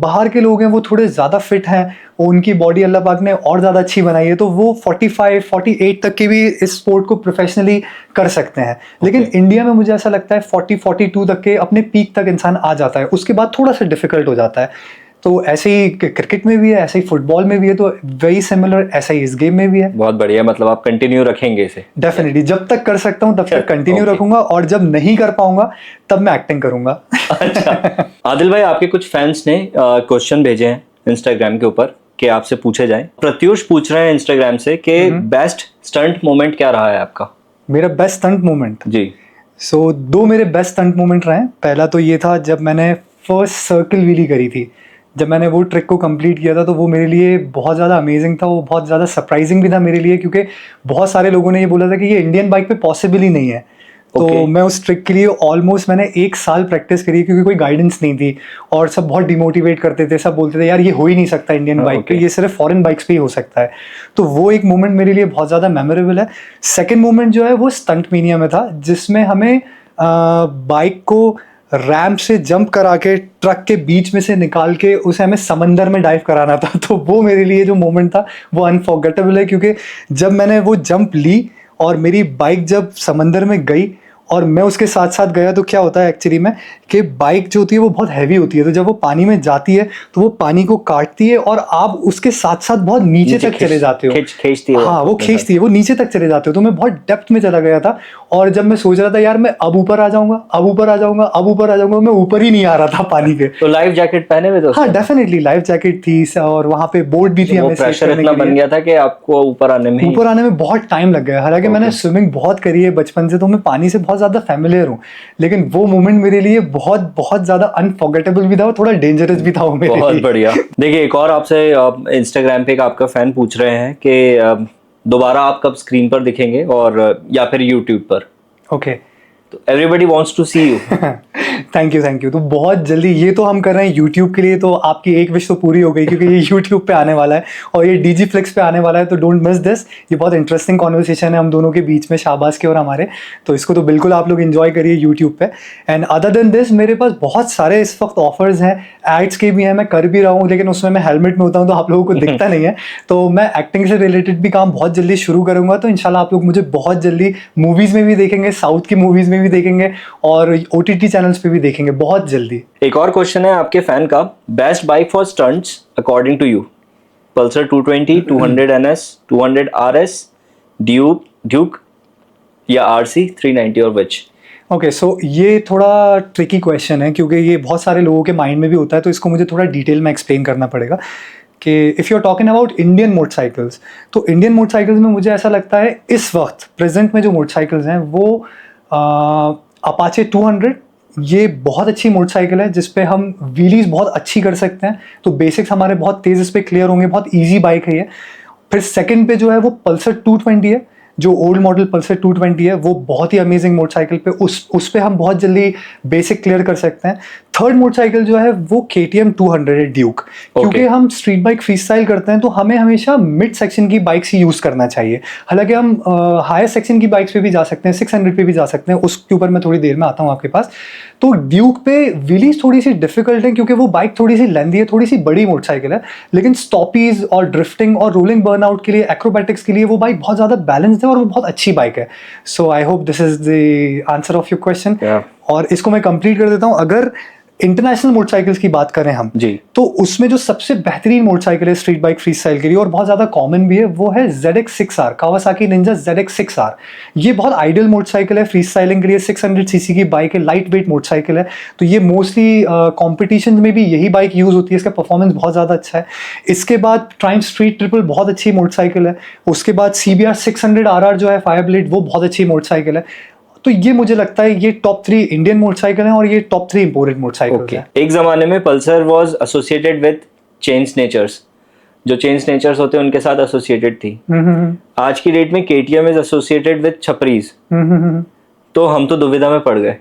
बाहर के लोग हैं वो थोड़े ज़्यादा फिट हैं, उनकी बॉडी अल्लाह पाक ने और ज़्यादा अच्छी बनाई है, तो वो 45-48 तक के भी इस स्पोर्ट को प्रोफेशनली कर सकते हैं। लेकिन इंडिया में मुझे ऐसा लगता है 40-42 तक के अपने पीक तक इंसान आ जाता है, उसके बाद थोड़ा सा डिफिकल्ट हो जाता है। तो ऐसे ही क्रिकेट में भी है, ऐसे ही फुटबॉल में भी है, तो वेरी सिमिलर ऐसा ही इस गेम में भी है। बहुत बढ़िया, मतलब आप कंटिन्यू रखेंगे इसे? डेफिनेटली, जब तक कर सकता हूँ तब तक कंटिन्यू रखूंगा और जब नहीं कर पाऊंगा तब मैं एक्टिंग करूंगा। अच्छा आदिल भाई, आपके कुछ फैंस ने क्वेश्चन भेजे हैं इंस्टाग्राम के ऊपर कि आपसे पूछे जाएं। प्रत्युष पूछ रहे हैं इंस्टाग्राम से कि बेस्ट स्टंट मोमेंट क्या रहा है आपका? मेरा बेस्ट स्टंट मोमेंट जी, सो 2 मेरे बेस्ट स्टंट मोमेंट रहे। पहला तो ये था जब मैंने फर्स्ट सर्कल व्हीली करी थी। जब मैंने वो ट्रिक को कंप्लीट किया था तो वो मेरे लिए बहुत ज़्यादा अमेजिंग था, वो बहुत ज़्यादा सरप्राइजिंग भी था मेरे लिए, क्योंकि बहुत सारे लोगों ने ये बोला था कि ये इंडियन बाइक पे पॉसिबल ही नहीं है। तो मैं उस ट्रिक के लिए ऑलमोस्ट मैंने 1 साल प्रैक्टिस करी, क्योंकि कोई गाइडेंस नहीं थी और सब बहुत डिमोटिवेट करते थे, सब बोलते थे यार ये हो ही नहीं सकता इंडियन बाइक पे, ये सिर्फ फॉरेन बाइक्स पे ही हो सकता है। तो वो एक मोमेंट मेरे लिए बहुत ज़्यादा मेमोरेबल है। सेकेंड मोमेंट जो है वो स्टंट मेनिया में था, जिसमें हमें बाइक को रैम्प से जंप करा के ट्रक के बीच में से निकाल के उसे हमें समंदर में डाइव कराना था। तो वो मेरे लिए जो मोमेंट था वो अनफॉरगेटेबल है, क्योंकि जब मैंने वो जंप ली और मेरी बाइक जब समंदर में गई और मैं उसके साथ साथ गया, तो क्या होता है एक्चुअली में कि बाइक जो होती है वो बहुत हैवी होती है, तो जब वो पानी में जाती है तो वो पानी को काटती है और आप उसके साथ साथ बहुत नीचे तक चले जाते हो, खींचती है। हाँ वो खींचती है, वो नीचे तक चले जाते हो। तो मैं बहुत डेप्थ में चला गया था और जब मैं सोच रहा था यार मैं अब ऊपर आ जाऊंगा, अब ऊपर आ जाऊंगा, अब ऊपर आ जाऊंगा, मैं ऊपर ही नहीं आ रहा था पानी के। तो लाइफ जैकेट पहने हुए? हाँ डेफिनेटली लाइफ जैकेट थी और वहाँ पे बोर्ड भी थी हमें। प्रेशर इतना बन गया था कि आपको ऊपर आने में बहुत टाइम लग गया। हालांकि मैंने स्विमिंग बहुत करी है बचपन से, तो मैं पानी से बहुत ज्यादा फैमिलियर हूँ, लेकिन वो मोमेंट मेरे लिए बहुत बहुत ज्यादा अनफॉरगेटेबल भी था और थोड़ा डेंजरस भी था वो मेरे लिए। बहुत बढ़िया। देखिए एक और आपसे इंस्टाग्राम पे एक आपका फैन पूछ रहे हैं कि दोबारा आप कब स्क्रीन पर दिखेंगे और या फिर यूट्यूब पर? ओके, तो everybody wants to see you. Thank you. तो बहुत जल्दी ये तो हम कर रहे हैं यूट्यूब के लिए, तो आपकी एक विश तो पूरी हो गई, क्योंकि ये यूट्यूब पे आने वाला है और ये डीजी फ्लिक्स पे आने वाला है, तो डोंट मिस दिस। ये बहुत इंटरेस्टिंग कॉन्वर्सेशन है हम दोनों के बीच में, शाहबाज के और हमारे, तो इसको तो बिल्कुल आप लोग एंजॉय करिए यूट्यूब पे। एंड अदर देन दिस मेरे पास बहुत सारे इस वक्त ऑफर्स हैं, एड्स के भी हैं, मैं कर भी रहा हूँ, लेकिन उसमें मैं हेलमेट में होता हूँ तो आप लोगों को दिखता नहीं है। तो मैं एक्टिंग से रिलेटेड भी काम बहुत जल्दी शुरू करूंगा, तो इंशाल्लाह आप लोग मुझे बहुत जल्दी मूवीज में भी देखेंगे, साउथ की मूवीज में भी देखेंगे और OTT चैनल्स पे भी देखेंगे बहुत जल्दी। एक और क्वेश्चन है आपके फैन का, best bike for stunts according to you? Pulsar 220, 200 NS, 200 RS, Duke या RC 390 और विच? ओके, सो ये थोड़ा ट्रिकी क्वेश्चन है, क्योंकि ये बहुत सारे लोगों के माइंड में भी होता है, तो इसको मुझे थोड़ा डिटेल में एक्सप्लेन करना पड़ेगा कि if you are talking about Indian motorcycles, तो इंडियन मोटरसाइकिल्स में मुझे ऐसा लगता है इस वक्त प्रेजेंट में जो मोटरसाइकिल्स हैं वो अपाचे 200, ये बहुत अच्छी मोटरसाइकिल है जिसपे हम व्हीलीज बहुत अच्छी कर सकते हैं, तो बेसिक्स हमारे बहुत तेज़ इस पर क्लियर होंगे, बहुत ईजी बाइक है ये। फिर सेकंड पे जो है वो पल्सर 220 है, जो ओल्ड मॉडल पल्सर 220 है, वो बहुत ही अमेजिंग मोटरसाइकिल पे उस पे हम बहुत जल्दी बेसिक क्लियर कर सकते हैं। थर्ड मोटरसाइकिल जो है वो KTM 200 है, ड्यूक। क्योंकि हम स्ट्रीट बाइक फ्री स्टाइल करते हैं, तो हमें हमेशा मिड सेक्शन की बाइक्स ही यूज़ करना चाहिए। हालांकि हम हायर सेक्शन की बाइक्स पे भी जा सकते हैं, 600 पे भी जा सकते हैं, उसके ऊपर मैं थोड़ी देर में आता हूँ आपके पास। तो ड्यूक पे व्हीलीज थोड़ी सी डिफिकल्ट है, क्योंकि वो बाइक थोड़ी सी लेंदी है, थोड़ी सी बड़ी मोटरसाइकिल है, लेकिन स्टॉपीज और ड्रिफ्टिंग और रोलिंग बर्नआउट के लिए, एक्रोबैटिक्स के लिए वो बाइक बहुत ज़्यादा बैलेंस्ड है और वो बहुत अच्छी बाइक है। So I hope this is the answer of your question. और इसको मैं कंप्लीट कर देता हूँ। अगर इंटरनेशनल मोटरसाइकिल्स की बात करें हम जी, तो उसमें जो सबसे बेहतरीन मोटरसाइकिल है स्ट्रीट बाइक फ्री स्टाइल के लिए और बहुत ज़्यादा कॉमन भी है, वो है ZX6R, कावासाकी निंजा ZX6R। ये बहुत आइडियल मोटरसाइकिल है फ्री स्टाइलिंग के लिए, 600 cc की बाइक है, लाइट वेट मोटरसाइकिल है, तो ये मोस्टली कॉम्पिटिशन में भी यही बाइक यूज़ होती है, इसका परफॉर्मेंस बहुत ज़्यादा अच्छा है। इसके बाद ट्रायम्फ स्ट्रीट ट्रिपल बहुत अच्छी मोटरसाइकिल है। उसके बाद CBR 600RR जो है फायर ब्लेड, वो बहुत अच्छी मोटरसाइकिल है। तो ये मुझे लगता है ये टॉप 3 इंडियन मोटरसाइकिल हैं और ये टॉप 3 इंपोर्टेड मोटरसाइकिल हैं। एक जमाने में Pulsar was associated with chain snatchers, जो चेन स्नेचर्स होते हैं उनके साथ एसोसिएटेड थी। आज की डेट में KTM इज एसोसिएटेड विद छपरीज। तो हम तो दुविधा में पड़ गए।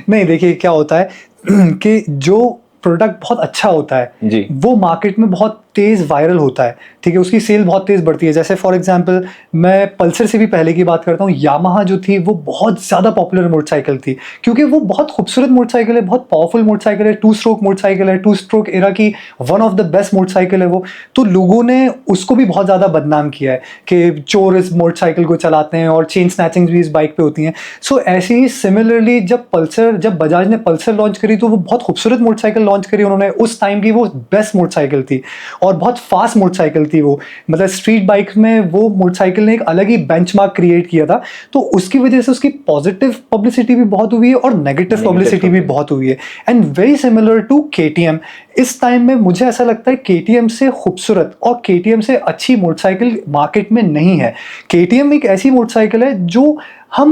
नहीं, देखिए क्या होता है कि जो प्रोडक्ट बहुत अच्छा होता है जी, वो मार्केट में बहुत तेज़ वायरल होता है, ठीक है, उसकी सेल बहुत तेज़ बढ़ती है। जैसे फॉर एग्जांपल मैं पल्सर से भी पहले की बात करता हूँ, यामाहा जो थी वो बहुत ज़्यादा पॉपुलर मोटरसाइकिल थी, क्योंकि वो बहुत खूबसूरत मोटरसाइकिल है, बहुत पावरफुल मोटरसाइकिल है, 2 स्ट्रोक मोटरसाइकिल है, 2 स्ट्रोक एरा की one of the best motorcycle है वो। तो लोगों ने उसको भी बहुत ज़्यादा बदनाम किया है कि चोर इस मोटरसाइकिल को चलाते हैं और चेन स्नैचिंग भी इस बाइक पे होती हैं। सो ऐसे ही सिमिलरली जब बजाज ने पल्सर लॉन्च करी तो वो बहुत खूबसूरत मोटरसाइकिल लॉन्च करी उन्होंने, उस टाइम की वो बेस्ट मोटरसाइकिल थी और बहुत फास्ट मोटरसाइकिल थी वो, मतलब स्ट्रीट बाइक में वो मोटरसाइकिल ने एक अलग ही बेंचमार्क क्रिएट किया था। तो उसकी वजह से उसकी पॉजिटिव पब्लिसिटी भी बहुत हुई है और नेगेटिव पब्लिसिटी भी बहुत हुई है। And very similar to KTM, इस टाइम में मुझे ऐसा लगता है KTM से खूबसूरत और KTM से अच्छी मोटरसाइकिल मार्केट में नहीं है। KTM एक ऐसी मोटरसाइकिल है जो हम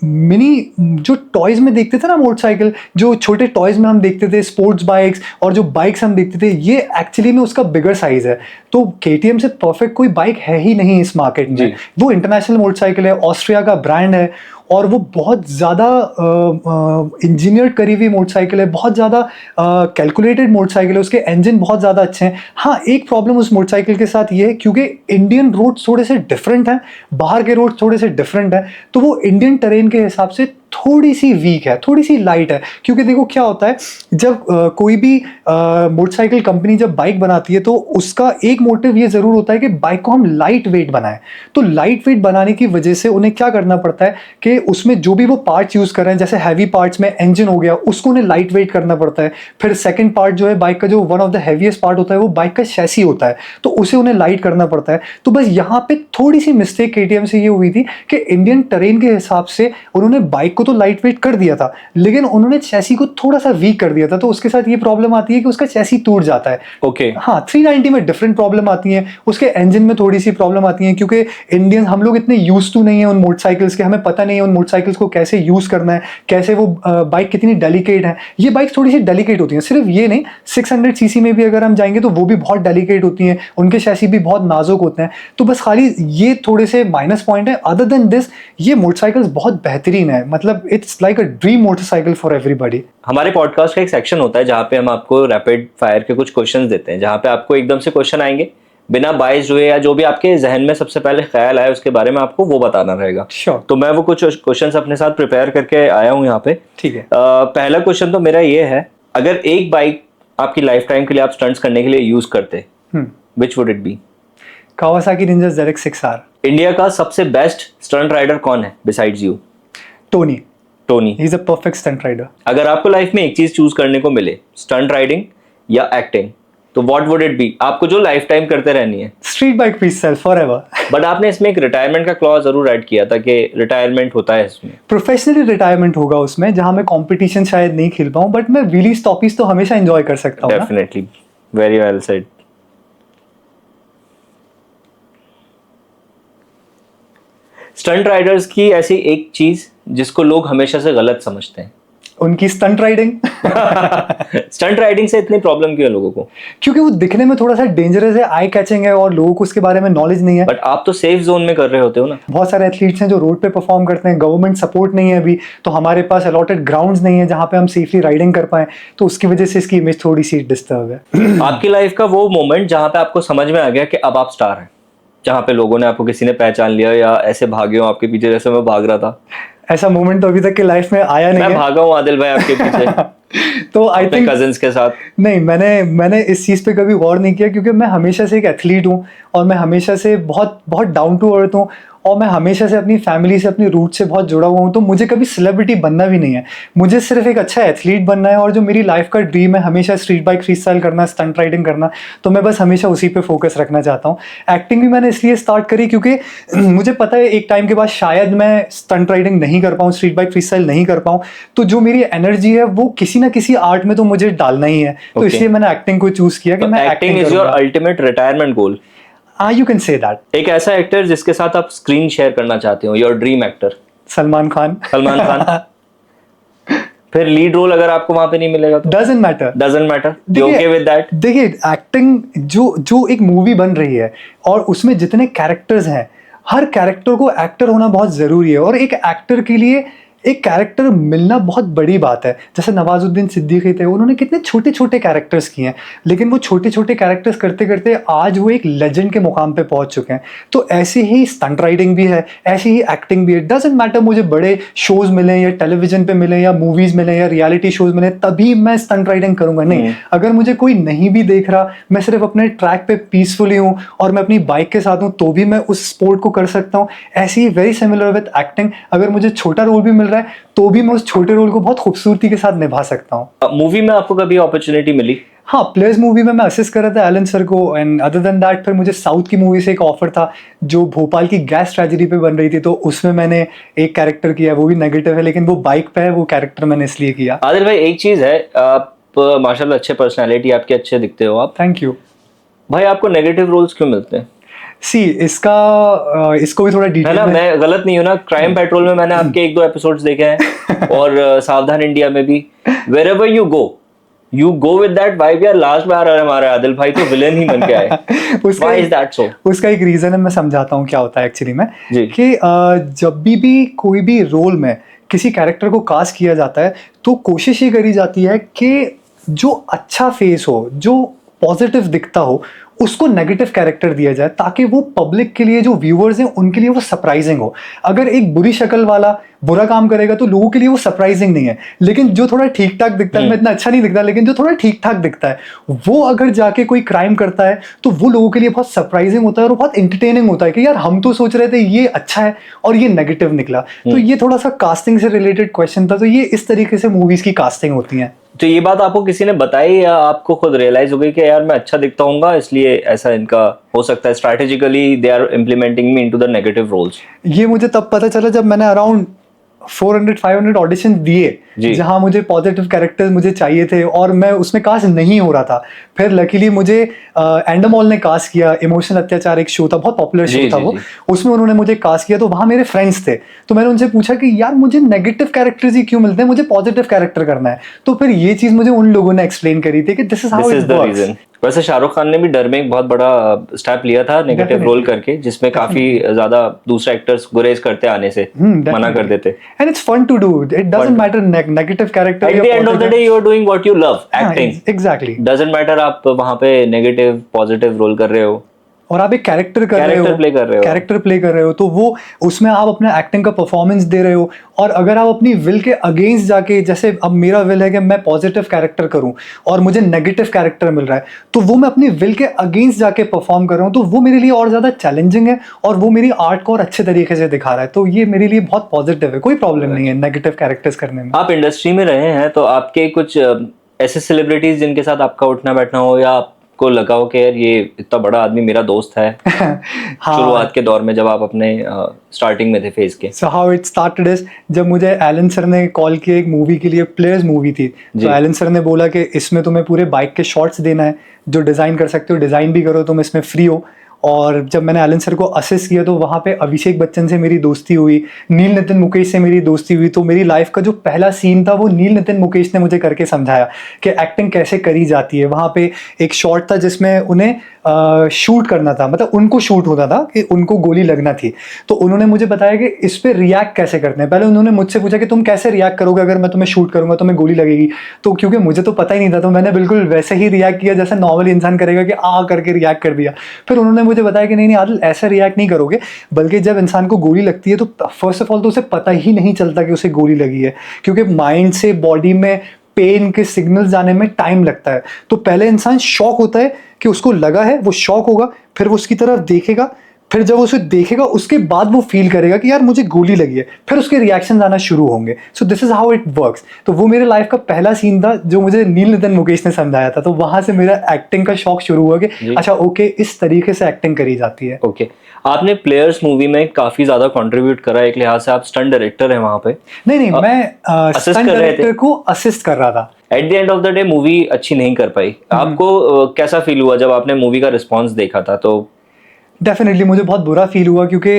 मिनी जो टॉयज में देखते थे ना, मोटरसाइकिल जो छोटे टॉयज में हम देखते थे, स्पोर्ट्स बाइक्स और जो बाइक्स हम देखते थे, ये एक्चुअली में उसका बिगर साइज है। तो KTM से परफेक्ट कोई बाइक है ही नहीं इस मार्केट में। वो इंटरनेशनल मोटरसाइकिल है, ऑस्ट्रिया का ब्रांड है और वो बहुत ज़्यादा इंजीनियर्ड करी हुई मोटरसाइकिल है, बहुत ज़्यादा कैलकुलेटेड मोटरसाइकिल है, उसके इंजन बहुत ज़्यादा अच्छे हैं। हाँ, एक प्रॉब्लम उस मोटरसाइकिल के साथ ये है क्योंकि इंडियन रोड थोड़े से डिफरेंट हैं, बाहर के रोड थोड़े से डिफरेंट हैं, तो वो इंडियन टेरेन के हिसाब से थोड़ी सी वीक है, थोड़ी सी लाइट है। क्योंकि देखो क्या होता है, जब कोई भी मोटरसाइकिल कंपनी जब बाइक बनाती है तो उसका एक मोटिव ये ज़रूर होता है कि बाइक को हम लाइट वेट बनाएं। तो लाइट वेट बनाने की वजह से उन्हें क्या करना पड़ता है कि उसमें जो भी वो पार्ट्स यूज़ कर रहे हैं, जैसे हैवी पार्ट्स में इंजन हो गया, उसको उन्हें लाइट वेट करना पड़ता है। फिर सेकेंड पार्ट जो है बाइक का, जो one of the heaviest part होता है वो बाइक का शैसी होता है, तो उसे उन्हें लाइट करना पड़ता है। तो बस यहाँ पे थोड़ी सी मिस्टेक केटीएम से ये हुई थी कि इंडियन टेरेन के हिसाब से उन्होंने बाइक को तो लाइट वेट कर दिया था, लेकिन उन्होंने चैसी को थोड़ा सा वीक कर दिया था, तो उसके साथ ये प्रॉब्लम आती है कि उसका चैसी टूट जाता है। ओके हाँ, 390 में डिफरेंट प्रॉब्लम आती है, उसके इंजन में थोड़ी सी प्रॉब्लम आती है, क्योंकि इंडियन हम लोग इतने यूज टू नहीं है उन मोटरसाइकिल्स के, हमें पता नहीं है उन मोटरसाइकिल्स को कैसे यूज करना है, कैसे वो बाइक कितनी डेलिकेट है। ये बाइक थोड़ी सी डेलिकेट होती है, सिर्फ ये नहीं, 600 सीसी में भी अगर हम जाएंगे तो वो भी बहुत डेलिकेट होती हैं, उनके चैसी भी बहुत नाजुक होते हैं। तो बस खाली ये थोड़े से माइनस पॉइंट है। अदर देन दिस ये मोटरसाइकिल्स बहुत बेहतरीन है, मतलब it's like a dream motorcycle for everybody. हमारे पॉडकास्ट का एक सेक्शन होता है जहाँ पे हम आपको रैपिड फायर के कुछ क्वेश्चंस देते हैं, जहाँ पे आपको एकदम से क्वेश्चन आएंगे, बिना बाइस्ड हुए या जो भी आपके जहन में सबसे पहले ख्याल आए उसके बारे में आपको वो बताना रहेगा। Sure. तो मैं वो कुछ क्वेश्चंस अपने साथ प्रिपेयर करके आया हूँ यहाँ पे। ठीक है। पहला क्वेश्चन तो मेरा ये है, अगर एक बाइक आपकी लाइफ टाइम के लिए आप स्टंट्स करने के लिए यूज करते, which would it be? Kawasaki ninja ZX-6R। India का सबसे बेस्ट स्टंट राइडर कौन है बिसाइड्स यू? टोनी। टोनी ही is a perfect stunt rider. अगर आपको लाइफ में एक चीज चूज करने को मिले, स्टंट राइडिंग या एक्टिंग, तो व्हाट वुड इट बी? आपको जो लाइफ टाइम करते रहनी है। Street bike freestyle forever. But आपने इसमें एक रिटायरमेंट का क्लॉज जरूर ऐड किया था कि रिटायरमेंट होता है इसमें। प्रोफेशनली रिटायरमेंट होगा उसमें, जहां मैं कंपटीशन शायद नहीं खेल पाऊं, बट मैं व्हीली स्टॉकीज तो हमेशा एंजॉय कर सकता हूं। Definitely, very well said. Stunt Riders की ऐसी एक चीज जिसको लोग हमेशा से गलत समझते हैं, उनकी स्टंट राइडिंग। स्टंट राइडिंग से इतनी प्रॉब्लम क्यों है लोगों को? क्योंकि वो दिखने में थोड़ा सा डेंजरस है, आई कैचिंग है, और लोगों को उसके बारे में नॉलेज नहीं है। बट आप तो सेफ जोन में कर रहे होते हो ना। बहुत सारे एथलीट्स हैं जो रोड पे परफॉर्म करते हैं, गवर्नमेंट सपोर्ट नहीं है अभी, तो हमारे पास अलॉटेड ग्राउंड्स नहीं है जहां पे हम सेफली राइडिंग कर पाए, तो उसकी वजह से इसकी इमेज थोड़ी सी डिस्टर्ब है। आपकी लाइफ का वो मोमेंट जहां पे आपको समझ में आ गया कि अब आप स्टार हैं, जहां पे लोगों ने आपको, किसी ने पहचान लिया या ऐसे भागे हो आपके पीछे जैसे मैं भाग रहा था? ऐसा मोमेंट तो अभी तक की लाइफ में आया नहीं है। मैं भागा हूँ आदिल भाई आपके पीछे तो आई थिंक कजिन्स के साथ। नहीं, मैंने इस चीज़ पे कभी गौर नहीं किया, क्योंकि मैं हमेशा से एक एथलीट हूँ और मैं हमेशा से बहुत बहुत डाउन टू अर्थ हूँ, और मैं हमेशा से अपनी फैमिली से, अपनी रूट से बहुत जुड़ा हुआ हूँ। तो मुझे कभी सेलिब्रिटी बनना भी नहीं है, मुझे सिर्फ एक अच्छा एथलीट बनना है। और जो मेरी लाइफ का ड्रीम है हमेशा स्ट्रीट बाइक फ्रीस्टाइल करना, स्टंट राइडिंग करना, तो मैं बस हमेशा उसी पे फोकस रखना चाहता हूँ। एक्टिंग भी मैंने इसलिए स्टार्ट करी क्योंकि मुझे पता है एक टाइम के बाद शायद मैं स्टंट राइडिंग नहीं कर पाऊँ, स्ट्रीट बाइक फ्रीस्टाइल नहीं कर पाऊँ, तो जो मेरी एनर्जी है वो किसी ना किसी आर्ट में तो मुझे डालना ही है। तो इसलिए मैंने एक्टिंग को चूज किया कि मैं acting is your ultimate retirement goal. You can say that. एक ऐसा एक्टर जिसके साथ आप स्क्रीन शेयर करना चाहते हो, your dream actor? Salman Khan. Salman Khan. फिर लीड रोल अगर आपको वहां पे नहीं मिलेगा तो? Doesn't matter. Doesn't matter. You okay with that? देखिए, एक्टिंग जो एक मूवी बन रही है और उसमें जितने कैरेक्टर्स हैं, हर कैरेक्टर को एक्टर होना बहुत जरूरी है, और एक एक्टर के लिए एक कैरेक्टर मिलना बहुत बड़ी बात है। जैसे नवाजुद्दीन सिद्दीकी थे, उन्होंने कितने छोटे छोटे कैरेक्टर्स किए हैं, लेकिन वो छोटे छोटे कैरेक्टर्स करते करते आज वो एक लेजेंड के मुकाम पे पहुंच चुके हैं। तो ऐसे ही स्टंट राइडिंग भी है, ऐसे ही एक्टिंग भी है। डजंट मैटर मुझे बड़े शोज मिले या टेलीविजन पे मिले या मूवीज मिले या रियलिटी शोज मिले तभी मैं स्टंट राइडिंग करूंगा, नहीं। अगर मुझे कोई नहीं भी देख रहा, मैं सिर्फ अपने ट्रैक पे पीसफुली हूँ और मैं अपनी बाइक के साथ हूँ, तो भी मैं उस स्पोर्ट को कर सकता हूँ। ऐसे ही वेरी सिमिलर विद एक्टिंग, अगर मुझे छोटा रोल भी मिल रहा है तो भी मैं उस छोटे रोल को बहुत खूबसूरती के साथ निभा सकता हूँ। मूवी में आपको कभी अपॉर्चुनिटी मिली? हाँ, प्लेयर्स मूवी में मैं असिस्ट कर रहा था एलन सर को, एंड अदर देन दैट फिर मुझे साउथ की मूवी से एक ऑफर था जो भोपाल की गैस ट्रेजेडी पे बन रही थी, तो उसमें मैंने एक कैरेक्टर किया, वो भी नेगेटिव है लेकिन वो बाइक पे है, वो कैरेक्टर मैंने इसलिए किया। आदिल भाई, एक चीज है, आप माशाल्लाह अच्छे पर्सनैलिटी आपके, अच्छे दिखते हो आप। थैंक यू भाई। आपको नेगेटिव रोल्स क्यों मिलते हैं? इसको भी थोड़ा डिटेल है ना, मैं गलत नहीं हूँ ना? क्राइम पेट्रोल में मैंने आपके 1-2 एपिसोड्स देखे हैं और सावधान इंडिया में भी। Wherever you go you go with that vibe यार, लास्ट बार हमारे आदिल भाई तो विलेन ही बन के आए. Why is that so? उसका एक रीजन है, मैं समझाता हूँ क्या होता है एक्चुअली में. जी. कि जब भी कोई भी रोल में किसी कैरेक्टर को कास्ट किया जाता है तो कोशिश ये करी जाती है कि जो अच्छा फेस हो, जो पॉजिटिव दिखता हो, उसको नेगेटिव कैरेक्टर दिया जाए ताकि वो पब्लिक के लिए, जो व्यूअर्स हैं उनके लिए वो सरप्राइजिंग हो. अगर एक बुरी शक्ल वाला बुरा काम करेगा तो लोगों के लिए वो सरप्राइजिंग नहीं है, लेकिन जो थोड़ा ठीक ठाक दिखता है, मैं इतना अच्छा नहीं दिखता लेकिन जो थोड़ा ठीक ठाक दिखता है, वो अगर जाके कोई क्राइम करता है तो वो लोगों के लिए बहुत सरप्राइजिंग होता है और बहुत इंटरटेनिंग होता है कि यार हम तो सोच रहे थे ये अच्छा है और ये नेगेटिव निकला. तो ये थोड़ा सा कास्टिंग से रिलेटेड क्वेश्चन था. तो ये इस तरीके से मूवीज की कास्टिंग होती है. तो ये बात आपको किसी ने बताई या आपको खुद रियलाइज हो गई कि यार मैं अच्छा दिखता हूँगा इसलिए ऐसा इनका हो सकता है, strategically they are implementing me into the negative roles? ये मुझे तब पता चला जब मैंने अराउंड 400-500 ऑडिशन दिए जहां मुझे पॉजिटिव कैरेक्टर्स मुझे चाहिए थे और मैं उसमें कास्ट नहीं हो रहा था. फिर लकीली मुझे एंडमॉल ने कास्ट किया. इमोशनल अत्याचार एक शो था, बहुत पॉपुलर शो था वो. उसमें उन्होंने मुझे कास्ट किया तो वहां मेरे फ्रेंड्स थे. तो मैंने उनसे पूछा कि यार मुझे नेगेटिव कैरेक्टर्स ही क्यों मिलते हैं, मुझे पॉजिटिव कैरेक्टर करना है. तो फिर ये चीज मुझे उन लोगों ने एक्सप्लेन करी थी कि this is how it works. वैसे शाहरुख खान ने भी डर में एक बहुत बड़ा स्टेप लिया था नेगेटिव रोल करके, जिसमें काफी ज्यादा दूसरे एक्टर्स गुरेज करते आने से मना कर देते. And it's fun to do. It doesn't matter negative character. At the end of the day you are doing what you love, acting. Exactly. Doesn't matter आप वहां पे नेगेटिव पॉजिटिव रोल कर रहे हो और आप एक कैरेक्टर कर रहे हो, कैरेक्टर प्ले कर रहे हो, तो वो उसमें आप अपना एक्टिंग का परफॉर्मेंस दे रहे हो. और अगर आप अपनी विल के अगेंस्ट जाके, जैसे अब मेरा विल है कि मैं पॉजिटिव कैरेक्टर करूं और मुझे नेगेटिव कैरेक्टर मिल रहा है, तो वो मैं अपनी विल के अगेंस्ट जाके परफॉर्म कर रहा हूं, तो वो मेरे लिए और ज्यादा चैलेंजिंग है और वो मेरी आर्ट को और अच्छे तरीके से दिखा रहा है. तो ये मेरे लिए बहुत पॉजिटिव है, कोई प्रॉब्लम नहीं है नेगेटिव कैरेक्टर्स करने में. आप इंडस्ट्री में रहे हैं तो आपके कुछ ऐसे सेलिब्रिटीज जिनके साथ आपका उठना बैठना हो या को लगा हो कि यार ये इतना बड़ा आदमी मेरा दोस्त है? हाँ. शुरुआत के दौर में जब आप अपने स्टार्टिंग में थे फेज के. So how it started is जब मुझे एलन सर ने कॉल किया एक मूवी के लिए, प्लेयर्स मूवी थी. तो एलन सर ने बोला कि इसमें तुम्हें पूरे बाइक के शॉट्स देना है, जो डिजाइन कर सकते हो डिजाइन भी करो, तुम इसमें फ्री हो. और जब मैंने एलन सर को असिस्ट किया तो वहाँ पे अभिषेक बच्चन से मेरी दोस्ती हुई, नील नितिन मुकेश से मेरी दोस्ती हुई. तो मेरी लाइफ का जो पहला सीन था वो नील नितिन मुकेश ने मुझे करके समझाया कि एक्टिंग कैसे करी जाती है. वहाँ पे एक शॉट था जिसमें उन्हें शूट करना था, मतलब उनको शूट होता था कि उनको गोली लगना थी. तो उन्होंने मुझे बताया कि इस पर रिएक्ट कैसे करते हैं. पहले उन्होंने मुझसे पूछा कि तुम कैसे रिएक्ट करोगे अगर मैं तुम्हें शूट करूंगा, तुम्हें गोली लगेगी. तो क्योंकि मुझे तो पता ही नहीं था तो मैंने बिल्कुल वैसे ही रिएक्ट किया जैसे नॉर्मल इंसान करेगा कि आ करके रिएक्ट कर दिया. फिर उन्होंने मुझे बताया कि नहीं आदिल ऐसा रिएक्ट नहीं करोगे, बल्कि जब इंसान को गोली लगती है तो फर्स्ट ऑफ ऑल तो उसे पता ही नहीं चलता कि उसे गोली लगी है, क्योंकि माइंड से बॉडी में पेन के सिग्नल जाने में टाइम लगता है. तो पहले इंसान शॉक होता है कि उसको लगा है, वो शॉक होगा, फिर वो उसकी तरफ देखेगा, फिर जब उसे देखेगा उसके बाद वो फील करेगा कि यार मुझे गोली लगी है, फिर उसके रिएक्शन आना शुरू होंगे. So this is how it works. तो वो मेरे लाइफ का पहला सीन था जो मुझे नील नितिन मुकेश ने समझाया था. तो वहां से मेरा एक्टिंग का शौक शुरू हुआ कि अच्छा ओके इस तरीके से एक्टिंग करी जाती है. ओके. आपने प्लेयर्स मूवी में काफी ज्यादा कंट्रीब्यूट करा, एक लिहाज से आप स्टंट डायरेक्टर हैं वहां पे. नहीं मैं स्टंट डायरेक्टर को असिस्ट कर रहा था. Eight the end of the day movie अच्छी नहीं कर पाई. आपको कैसा फील हुआ जब आपने मूवी का रिस्पॉन्स देखा था? तो डेफिनेटली मुझे बहुत बुरा फील हुआ क्योंकि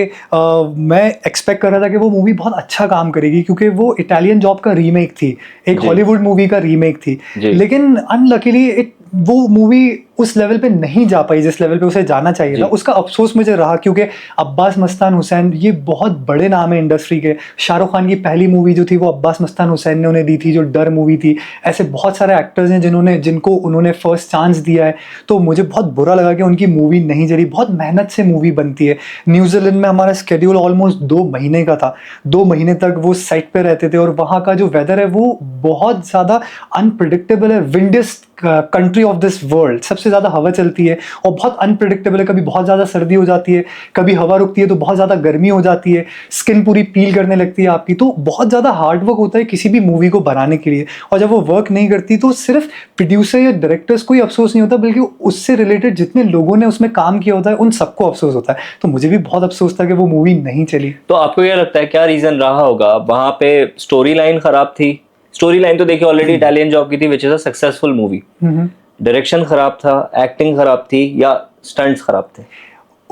मैं एक्सपेक्ट कर रहा था कि वो मूवी बहुत अच्छा काम करेगी, क्योंकि वो इटालियन जॉब का रीमेक थी, एक हॉलीवुड मूवी का रीमेक थी. लेकिन अनलकीली वो मूवी उस लेवल पे नहीं जा पाई जिस लेवल पे उसे जाना चाहिए था. उसका अफसोस मुझे रहा क्योंकि अब्बास मस्तान हुसैन ये बहुत बड़े नाम है इंडस्ट्री के. शाहरुख खान की पहली मूवी जो थी वो अब्बास मस्तान हुसैन ने उन्हें दी थी, जो डर मूवी थी. ऐसे बहुत सारे एक्टर्स हैं जिनको उन्होंने फर्स्ट चांस दिया है. तो मुझे बहुत बुरा लगा कि उनकी मूवी नहीं चली. बहुत मेहनत से मूवी बनती है. न्यूजीलैंड में हमारा स्केड्यूल ऑलमोस्ट 2 महीने का था. 2 महीने तक वो सेट पे रहते थे और वहाँ का जो वेदर है वो बहुत ज़्यादा अनप्रिडिक्टेबल है. विंडेस्ट कंट्री ऑफ दिस वर्ल्ड, सबसे ज़्यादा हवा चलती है और बहुत अनप्रिडिक्टेबल है. कभी बहुत ज़्यादा सर्दी हो जाती है, कभी हवा रुकती है तो बहुत ज़्यादा गर्मी हो जाती है, स्किन पूरी पील करने लगती है आपकी. तो बहुत ज़्यादा हार्डवर्क होता है किसी भी मूवी को बनाने के लिए. और जब वो वर्क नहीं करती तो सिर्फ प्रोड्यूसर या डायरेक्टर्स को ही अफसोस नहीं होता, बल्कि उससे रिलेटेड जितने लोगों ने उसमें काम किया होता है उन सबको अफसोस होता है. तो मुझे भी बहुत अफसोस था कि वो मूवी नहीं चली. तो आपको क्या लगता है क्या रीज़न रहा होगा? वहाँ पे स्टोरी लाइन खराब थी. स्टोरी लाइन तो देखिए ऑलरेडी इटालियन जॉब की थी, which is a successful movie. Direction खराब था, एक्टिंग खराब थी, या स्टंट्स खराब थे?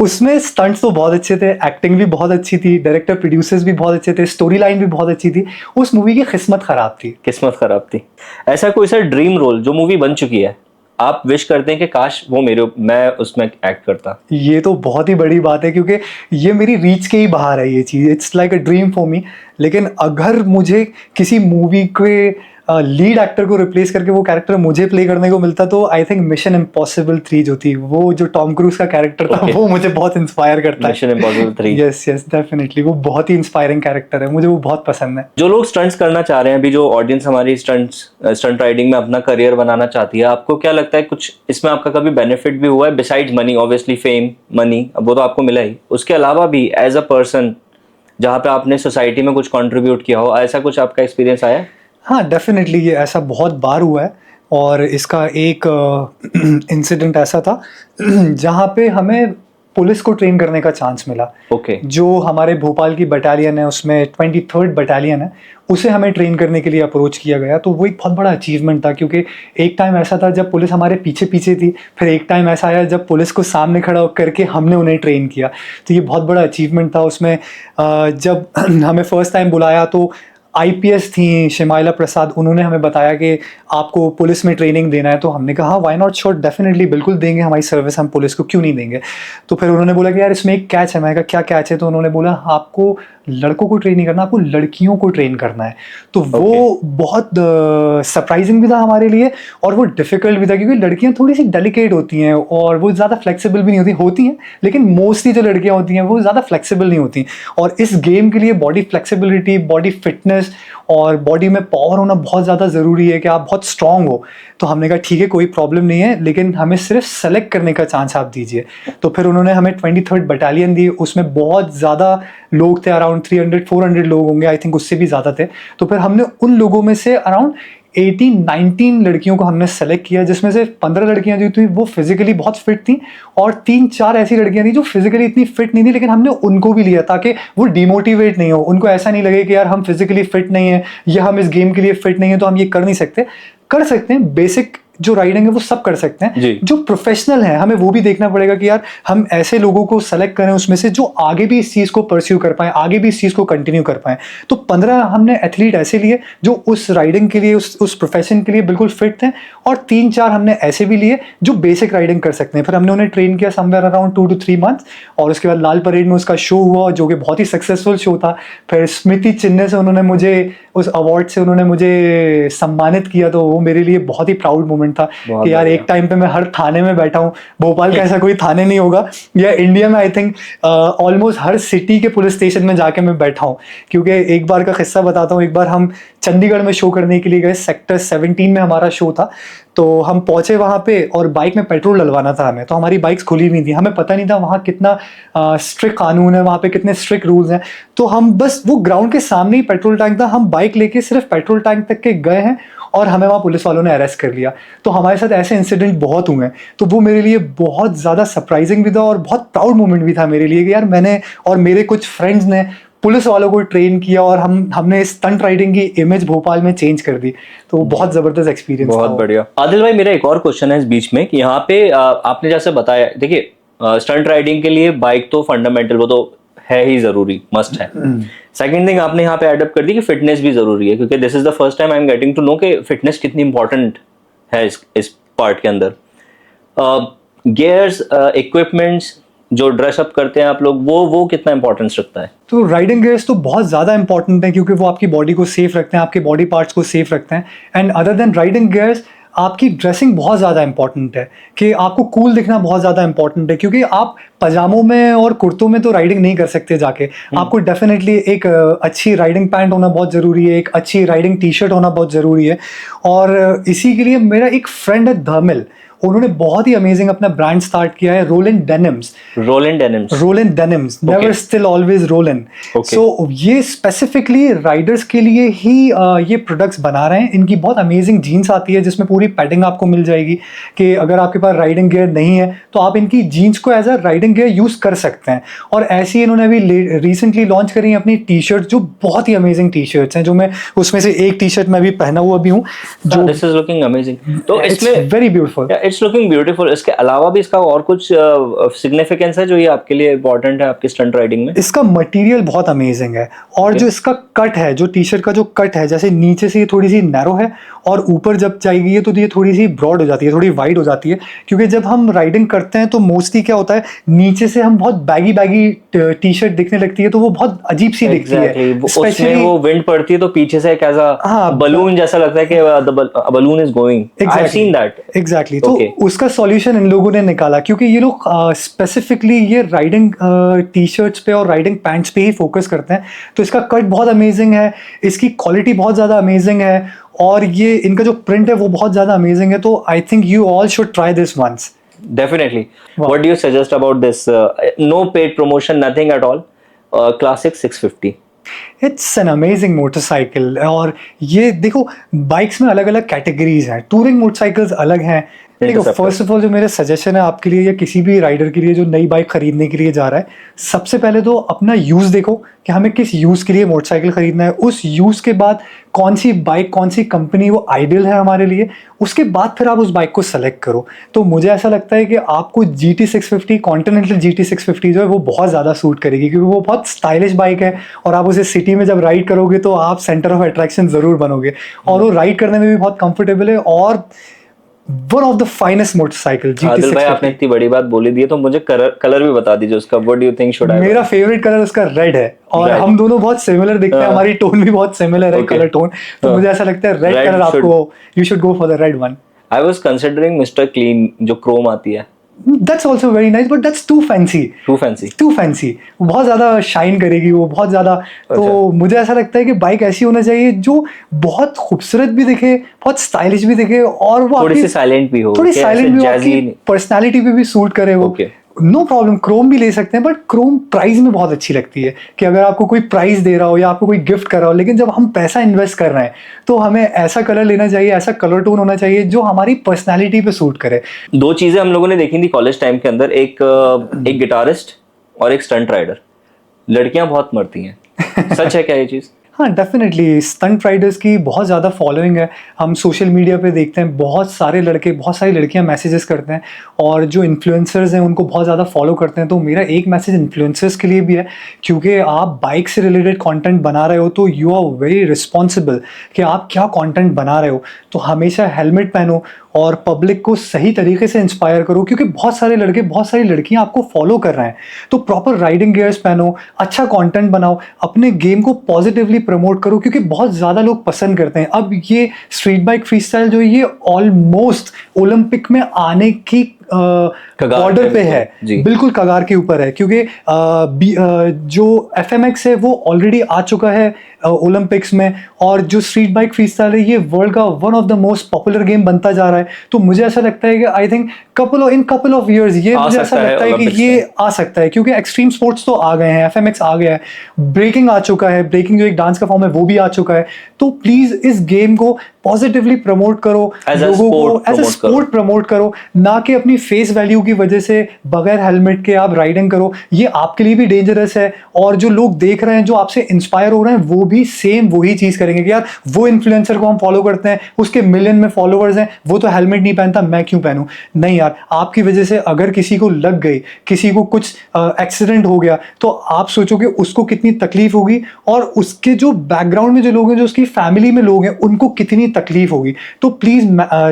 उसमें स्टंट्स तो बहुत अच्छे थे, एक्टिंग भी बहुत अच्छी थी, डायरेक्टर प्रोड्यूसर्स भी बहुत अच्छे थे, स्टोरी लाइन भी बहुत अच्छी थी। उस मूवी की किस्मत खराब थी। किस्मत खराब थी। ऐसा कोई सा ड्रीम रोल जो मूवी बन चुकी है आप विश करते हैं कि काश वो मैं उसमें एक्ट करता? ये तो बहुत ही बड़ी बात है क्योंकि ये मेरी रीच के ही बाहर है ये चीज़। It's like a dream for me. लेकिन अगर मुझे किसी मूवी के लीड एक्टर को रिप्लेस करके वो कैरेक्टर मुझे प्ले करने को मिलता तो आई थिंक मिशन इम्पॉसिबल 3 जो थी, वो जो टॉम क्रूज का कैरेक्टर था, वो मुझे बहुत इंस्पायर करता है। Mission impossible 3, yes yes definitely, वो बहुत ही इंस्पायरिंग कैरेक्टर है, मुझे वो बहुत पसंद है। जो लोग स्टंट्स करना चाह रहे हैं, अभी जो ऑडियंस हमारी स्टंट राइडिंग में अपना करियर बनाना चाहती है, आपको क्या लगता है कुछ इसमें आपका कभी बेनिफिट भी हुआ है besides money? Obviously fame, money, अब वो तो आपको मिला ही, उसके अलावा भी एज अ पर्सन जहाँ पे आपने सोसाइटी में कुछ कंट्रीब्यूट किया हो, ऐसा कुछ आपका एक्सपीरियंस आया? हाँ डेफिनेटली, ये ऐसा बहुत बार हुआ है। और इसका एक इंसिडेंट ऐसा था जहाँ पे हमें पुलिस को ट्रेन करने का चांस मिला। ओके। जो हमारे भोपाल की बटालियन है, उसमें 23rd बटालियन है, उसे हमें ट्रेन करने के लिए अप्रोच किया गया। तो वो एक बहुत बड़ा अचीवमेंट था क्योंकि एक टाइम ऐसा था जब पुलिस हमारे पीछे पीछे थी, फिर एक टाइम ऐसा आया जब पुलिस को सामने खड़ा करके हमने उन्हें ट्रेन किया। तो ये बहुत बड़ा अचीवमेंट था। उसमें जब हमें फर्स्ट टाइम बुलाया तो आईपीएस थी शिमाइला प्रसाद, उन्होंने हमें बताया कि आपको पुलिस में ट्रेनिंग देना है। तो हमने कहा व्हाई नॉट, श्योर, डेफिनेटली, बिल्कुल देंगे हमारी सर्विस, हम पुलिस को क्यों नहीं देंगे। तो फिर उन्होंने बोला कि यार इसमें एक कैच है। मैं कहा क्या कैच है? तो उन्होंने बोला आपको लड़कों को ट्रेन नहीं करना, आपको लड़कियों को ट्रेन करना है। तो वो बहुत सरप्राइजिंग भी था हमारे लिए और वो डिफिकल्ट भी था क्योंकि लड़कियां थोड़ी सी डेलिकेट होती हैं और वो ज़्यादा फ्लेक्सिबल भी नहीं होती हैं, लेकिन मोस्टली जो लड़कियां होती हैं वो ज़्यादा फ्लेक्सिबल नहीं होती। और इस गेम के लिए बॉडी फ्लेक्सिबिलिटी, बॉडी फिटनेस और बॉडी में पावर होना बहुत ज़्यादा ज़रूरी है कि आप बहुत स्ट्रांग हो। तो हमने कहा ठीक है, कोई प्रॉब्लम नहीं है, लेकिन हमें सिर्फ सेलेक्ट करने का चांस आप दीजिए। तो फिर उन्होंने हमें 23rd बटालियन दी। उसमें बहुत ज़्यादा लोग थे, अराउंड 300-400 लोग होंगे, आई थिंक उससे भी ज़्यादा थे। तो फिर हमने उन लोगों में से अराउंड 18-19 लड़कियों को हमने सेलेक्ट किया, जिसमें से 15 लड़कियां जो थी वो फिजिकली बहुत फिट थी और 3-4 ऐसी लड़कियां थी जो फिजिकली इतनी फिट नहीं थी, लेकिन हमने उनको भी लिया ताकि वो डिमोटिवेट नहीं हो, उनको ऐसा नहीं लगे कि यार हम फिजिकली फिट नहीं है या हम इस गेम के लिए फिट नहीं है तो हम ये कर नहीं सकते। कर सकते हैं, बेसिक जो राइडिंग है वो सब कर सकते हैं। जो प्रोफेशनल है हमें वो भी देखना पड़ेगा कि यार हम ऐसे लोगों को सेलेक्ट करें उसमें से जो आगे भी इस चीज़ को परस्यू कर पाएं, आगे भी इस चीज़ को कंटिन्यू कर पाएं। तो 15 हमने एथलीट ऐसे लिए जो उस राइडिंग के लिए, उस प्रोफेशन के लिए बिल्कुल फिट थे, और 3-4 हमने ऐसे भी लिए जो बेसिक राइडिंग कर सकते हैं। फिर हमने उन्हें ट्रेन किया समवेयर अराउंड 2 to 3 मंथ्स, और उसके बाद लाल परेड में उसका शो हुआ जो कि बहुत ही सक्सेसफुल शो था। फिर स्मृति चिन्ह से उन्होंने मुझे, उस अवार्ड से उन्होंने मुझे सम्मानित किया, तो वो मेरे लिए बहुत ही प्राउड मोमेंट था कि यार एक टाइम पे मैं हर थाने में बैठा हूँ। भोपाल का ऐसा कोई थाने नहीं होगा या इंडिया में I think almost her city के पुलिस स्टेशन में जाके मैं बैठा हूँ। क्योंकि एक बार का किस्सा बताता हूँ, एक बार हम चंडीगढ़ में शो करने के लिए गए, सेक्टर 17 में हमारा शो था। तो हम पहुंचे वहां पे और बाइक में पेट्रोल डलवाना था हमें, तो हमारी बाइक्स खुली हुई थी, हमें पता नहीं था वहाँ कितना स्ट्रिक्ट कानून है, वहाँ पे कितने स्ट्रिक्ट रूल्स हैं। तो हम बस वो ग्राउंड के सामने ही पेट्रोल टैंक था, हम बाइक लेके सिर्फ पेट्रोल टैंक तक के गए हैं और हमें वहाँ पुलिस वालों ने अरेस्ट कर लिया। तो हमारे साथ ऐसे इंसिडेंट बहुत हुए हैं। तो वो मेरे लिए बहुत ज़्यादा सरप्राइजिंग भी था और बहुत प्राउड मोमेंट भी था मेरे लिए कि यार मैंने और मेरे कुछ फ्रेंड्स ने पुलिस वालों को ट्रेन किया और हमने स्टंट राइडिंग की इमेज भोपाल में चेंज कर दी। तो बहुत ज़बरदस्त एक्सपीरियंस था। बहुत बढ़िया। आदिल भाई, मेरा एक और क्वेश्चन है इस बीच में कि यहाँ पे आपने जैसे बताया, देखिए स्टंट राइडिंग के लिए बाइक तो फंडामेंटल, वो तो है ही जरूरी, मस्ट है। सेकंड थिंग आपने यहाँ पे एडअप कर दी कि फिटनेस भी जरूरी है, क्योंकि this is the first time I am getting to know कि फिटनेस कितनी इंपॉर्टेंट है इस पार्ट के अंदर। गियर्स, इक्विपमेंट्स जो ड्रेसअप करते हैं आप लोग, वो कितना इंपॉर्टेंस रखता है? तो राइडिंग गियर्स तो बहुत ज़्यादा इंपॉर्टेंट है क्योंकि वो आपकी बॉडी को सेफ रखते हैं, आपके बॉडी पार्ट्स को सेफ रखते हैं। And other than riding gears, आपकी ड्रेसिंग बहुत ज़्यादा इंपॉर्टेंट है कि आपको कूल दिखना बहुत ज़्यादा इंपॉर्टेंट है, क्योंकि आप पजामों में और कुर्तों में तो राइडिंग नहीं कर सकते जाके। आपको डेफिनेटली एक अच्छी राइडिंग पैंट होना बहुत ज़रूरी है, एक अच्छी राइडिंग टी शर्ट होना बहुत ज़रूरी है। और इसी के लिए मेरा एक फ्रेंड है धर्मिल, उन्होंने बहुत ही अमेजिंग अपना ब्रांड स्टार्ट किया है, Rollin Denims. Never still always Rollin. So ये स्पेसिफिकली राइडर्स के लिए ही ये प्रोडक्ट्स बना रहे हैं। इनकी बहुत अमेजिंग जीन्स आती है जिसमें पूरी पैडिंग आपको मिल जाएगी कि अगर आपके पास राइडिंग गियर नहीं है तो आप इनकी जीन्स को as a riding gear use कर सकते हैं। और ऐसे ही इन्होंने अभी रिसेंटली लॉन्च करी अपनी टी शर्ट, जो बहुत ही अमेजिंग टी शर्ट्स हैं, जो मैं उसमें से एक टी शर्ट मैं भी पहना हुआ भी हूँ, जो दिस इज लुकिंग अमेजिंग। तो इसमें very beautiful. It's looking beautiful. इसके अलावा भी इसका और कुछ सिग्निफिकेंस है जो ये आपके लिए इम्पोर्टेंट है आपकी स्टंट राइडिंग में? इसका मटेरियल बहुत अमेजिंग है और जो इसका कट है, जो टी शर्ट का जो कट है, जैसे नीचे से ये थोड़ी सी नैरो है और ऊपर जब जाएगी तो ये थोड़ी सी ब्रॉड हो जाती है, थोड़ी वाइड हो जाती है, क्योंकि जब हम राइडिंग करते हैं तो मोस्टली क्या होता है, नीचे से हम बहुत बैगी बैगी टी शर्ट दिखने लगती है तो वो बहुत अजीब सी दिखती है। उसमें वो विंड पड़ती है तो पीछे से एक ऐसा बलून जैसा लगता है कि balloon is going. I have seen that. Exactly. तो उसका सॉल्यूशन इन लोगों ने निकाला, क्योंकि ये लोग स्पेसिफिकली ये राइडिंग टी शर्ट्स पे और राइडिंग पैंट्स पे ही फोकस करते हैं। तो इसका कट बहुत अमेजिंग है, इसकी क्वालिटी बहुत ज़्यादा अमेजिंग है और ये इनका जो प्रिंट है वो बहुत ज़्यादा अमेजिंग है। तो I think you all should try this once. Definitely. Wow. What do you suggest about this? No paid promotion, nothing at all. Classic 650. It's an amazing motorcycle. और ये देखो, बाइक्स में अलग अलग कैटेगरीज हैं, टूरिंग मोटरसाइकिल्स अलग हैं। देखो, फर्स्ट ऑफ ऑल जो मेरे सजेशन है आपके लिए या किसी भी राइडर के लिए जो नई बाइक खरीदने के लिए जा रहा है, सबसे पहले तो अपना यूज़ देखो कि हमें किस यूज़ के लिए मोटरसाइकिल खरीदना है। उस यूज़ के बाद कौन सी बाइक, कौन सी कंपनी वो आइडियल है हमारे लिए, उसके बाद फिर आप उस बाइक को सेलेक्ट करो। तो मुझे ऐसा लगता है कि आपको GT650, कॉन्टिनेंटल GT650 जो है वो बहुत ज़्यादा सूट करेगी, क्योंकि वो बहुत स्टाइलिश बाइक है और आप उसे सिटी में जब राइड करोगे तो आप सेंटर ऑफ अट्रैक्शन ज़रूर बनोगे और वो राइड करने में भी बहुत कंफर्टेबल है और one of the finest motorcycle. Adil भाई, आपने इतनी बड़ी बात बोली दी है तो मुझे कलर भी बता दीजिए उसका। What do you think should I? मेरा फेवरेट कलर उसका रेड है और हम दोनों बहुत सिमिलर दिखते हैं, हमारी टोन भी बहुत सिमिलर है, कलर टोन। तो मुझे ऐसा लगता है रेड कलर आपको, you should go for the red one. I was considering mister clean जो क्रोम आती है। That's also very nice, but that's too fancy. Too fancy. Too fancy. बहुत ज़्यादा शाइन करेगी वो, बहुत ज़्यादा। तो मुझे ऐसा लगता है कि बाइक ऐसी होना चाहिए जो बहुत खूबसूरत भी दिखे, बहुत स्टाइलिश भी दिखे और वो थोड़ी सी साइलेंट भी हो, थोड़ी साइलेंट भी हो, आपकी पर्सनालिटी पे भी सूट करे वो। नो प्रॉब्लम, क्रोम भी ले सकते हैं, बट क्रोम प्राइस में बहुत अच्छी लगती है कि अगर आपको कोई प्राइस दे रहा हो या आपको कोई गिफ्ट कर रहा हो, लेकिन जब हम पैसा इन्वेस्ट कर रहे हैं तो हमें ऐसा कलर लेना चाहिए, ऐसा कलर टोन होना चाहिए जो हमारी पर्सनालिटी पे सूट करे। दो चीजें हम लोगों ने देखी थी कॉलेज टाइम के अंदर, एक गिटारिस्ट और एक स्टंट राइडर। लड़कियां बहुत मरती हैं, सच है क्या ये चीज? हाँ, डेफिनेटली स्टंट राइडर्स की बहुत ज़्यादा फॉलोइंग है। हम सोशल मीडिया पे देखते हैं बहुत सारे लड़के, बहुत सारी लड़कियां मैसेजेस करते हैं और जो इन्फ्लुएंसर्स हैं उनको बहुत ज़्यादा फॉलो करते हैं। तो मेरा एक मैसेज इन्फ्लुएंसर्स के लिए भी है, क्योंकि आप बाइक से रिलेटेड कंटेंट बना रहे हो तो यू आर वेरी रिस्पॉन्सिबल कि आप क्या कंटेंट बना रहे हो। तो हमेशा हेलमेट पहनो और पब्लिक को सही तरीके से इंस्पायर करो, क्योंकि बहुत सारे लड़के, बहुत सारी लड़कियां आपको फॉलो कर रहे हैं। तो प्रॉपर राइडिंग गियर्स पहनो, अच्छा कंटेंट बनाओ, अपने गेम को पॉजिटिवली प्रमोट करो, क्योंकि बहुत ज़्यादा लोग पसंद करते हैं। अब ये स्ट्रीट बाइक फ्रीस्टाइल जो ये ऑलमोस्ट ओलंपिक में आने की बॉर्डर पे है, बिल्कुल कगार के ऊपर है, क्योंकि जो FMX है वो ऑलरेडी आ चुका है ओलंपिक्स में और जो स्ट्रीट बाइक फ्रीस्टाइल है ये वर्ल्ड का one of the most popular game बनता जा रहा है। तो मुझे ऐसा लगता है कि I think in couple of years ये मुझे ऐसा लगता है कि ये आ सकता है, क्योंकि एक्सट्रीम स्पोर्ट्स तो आ गए हैं, FMX आ गया है, ब्रेकिंग आ चुका है, ब्रेकिंग जो एक डांस का फॉर्म है वो भी आ चुका है। तो प्लीज इस गेम को पॉजिटिवली प्रमोट करो, लोगों को एज अ स्पोर्ट प्रमोट करो, ना कि अपनी फेस वैल्यू की वजह से बगैर हेलमेट के आप राइडिंग करो। ये आपके लिए भी डेंजरस है और जो लोग देख रहे हैं, जो आपसे इंस्पायर हो रहे हैं, वो भी सेम वही चीज करेंगे कि यार वो इन्फ्लुएंसर को हम फॉलो करते हैं, उसके मिलियन में फॉलोअर्स हैं, वो तो हेलमेट नहीं पहनता, मैं क्यों पहनूं? नहीं यार, आपकी वजह से अगर किसी को लग गई, किसी को कुछ एक्सीडेंट हो गया, तो आप सोचोगे उसको कितनी तकलीफ होगी और उसके जो बैकग्राउंड में जो लोग हैं, जो उसकी फैमिली में लोग हैं, उनको कितनी तकलीफ होगी। तो प्लीज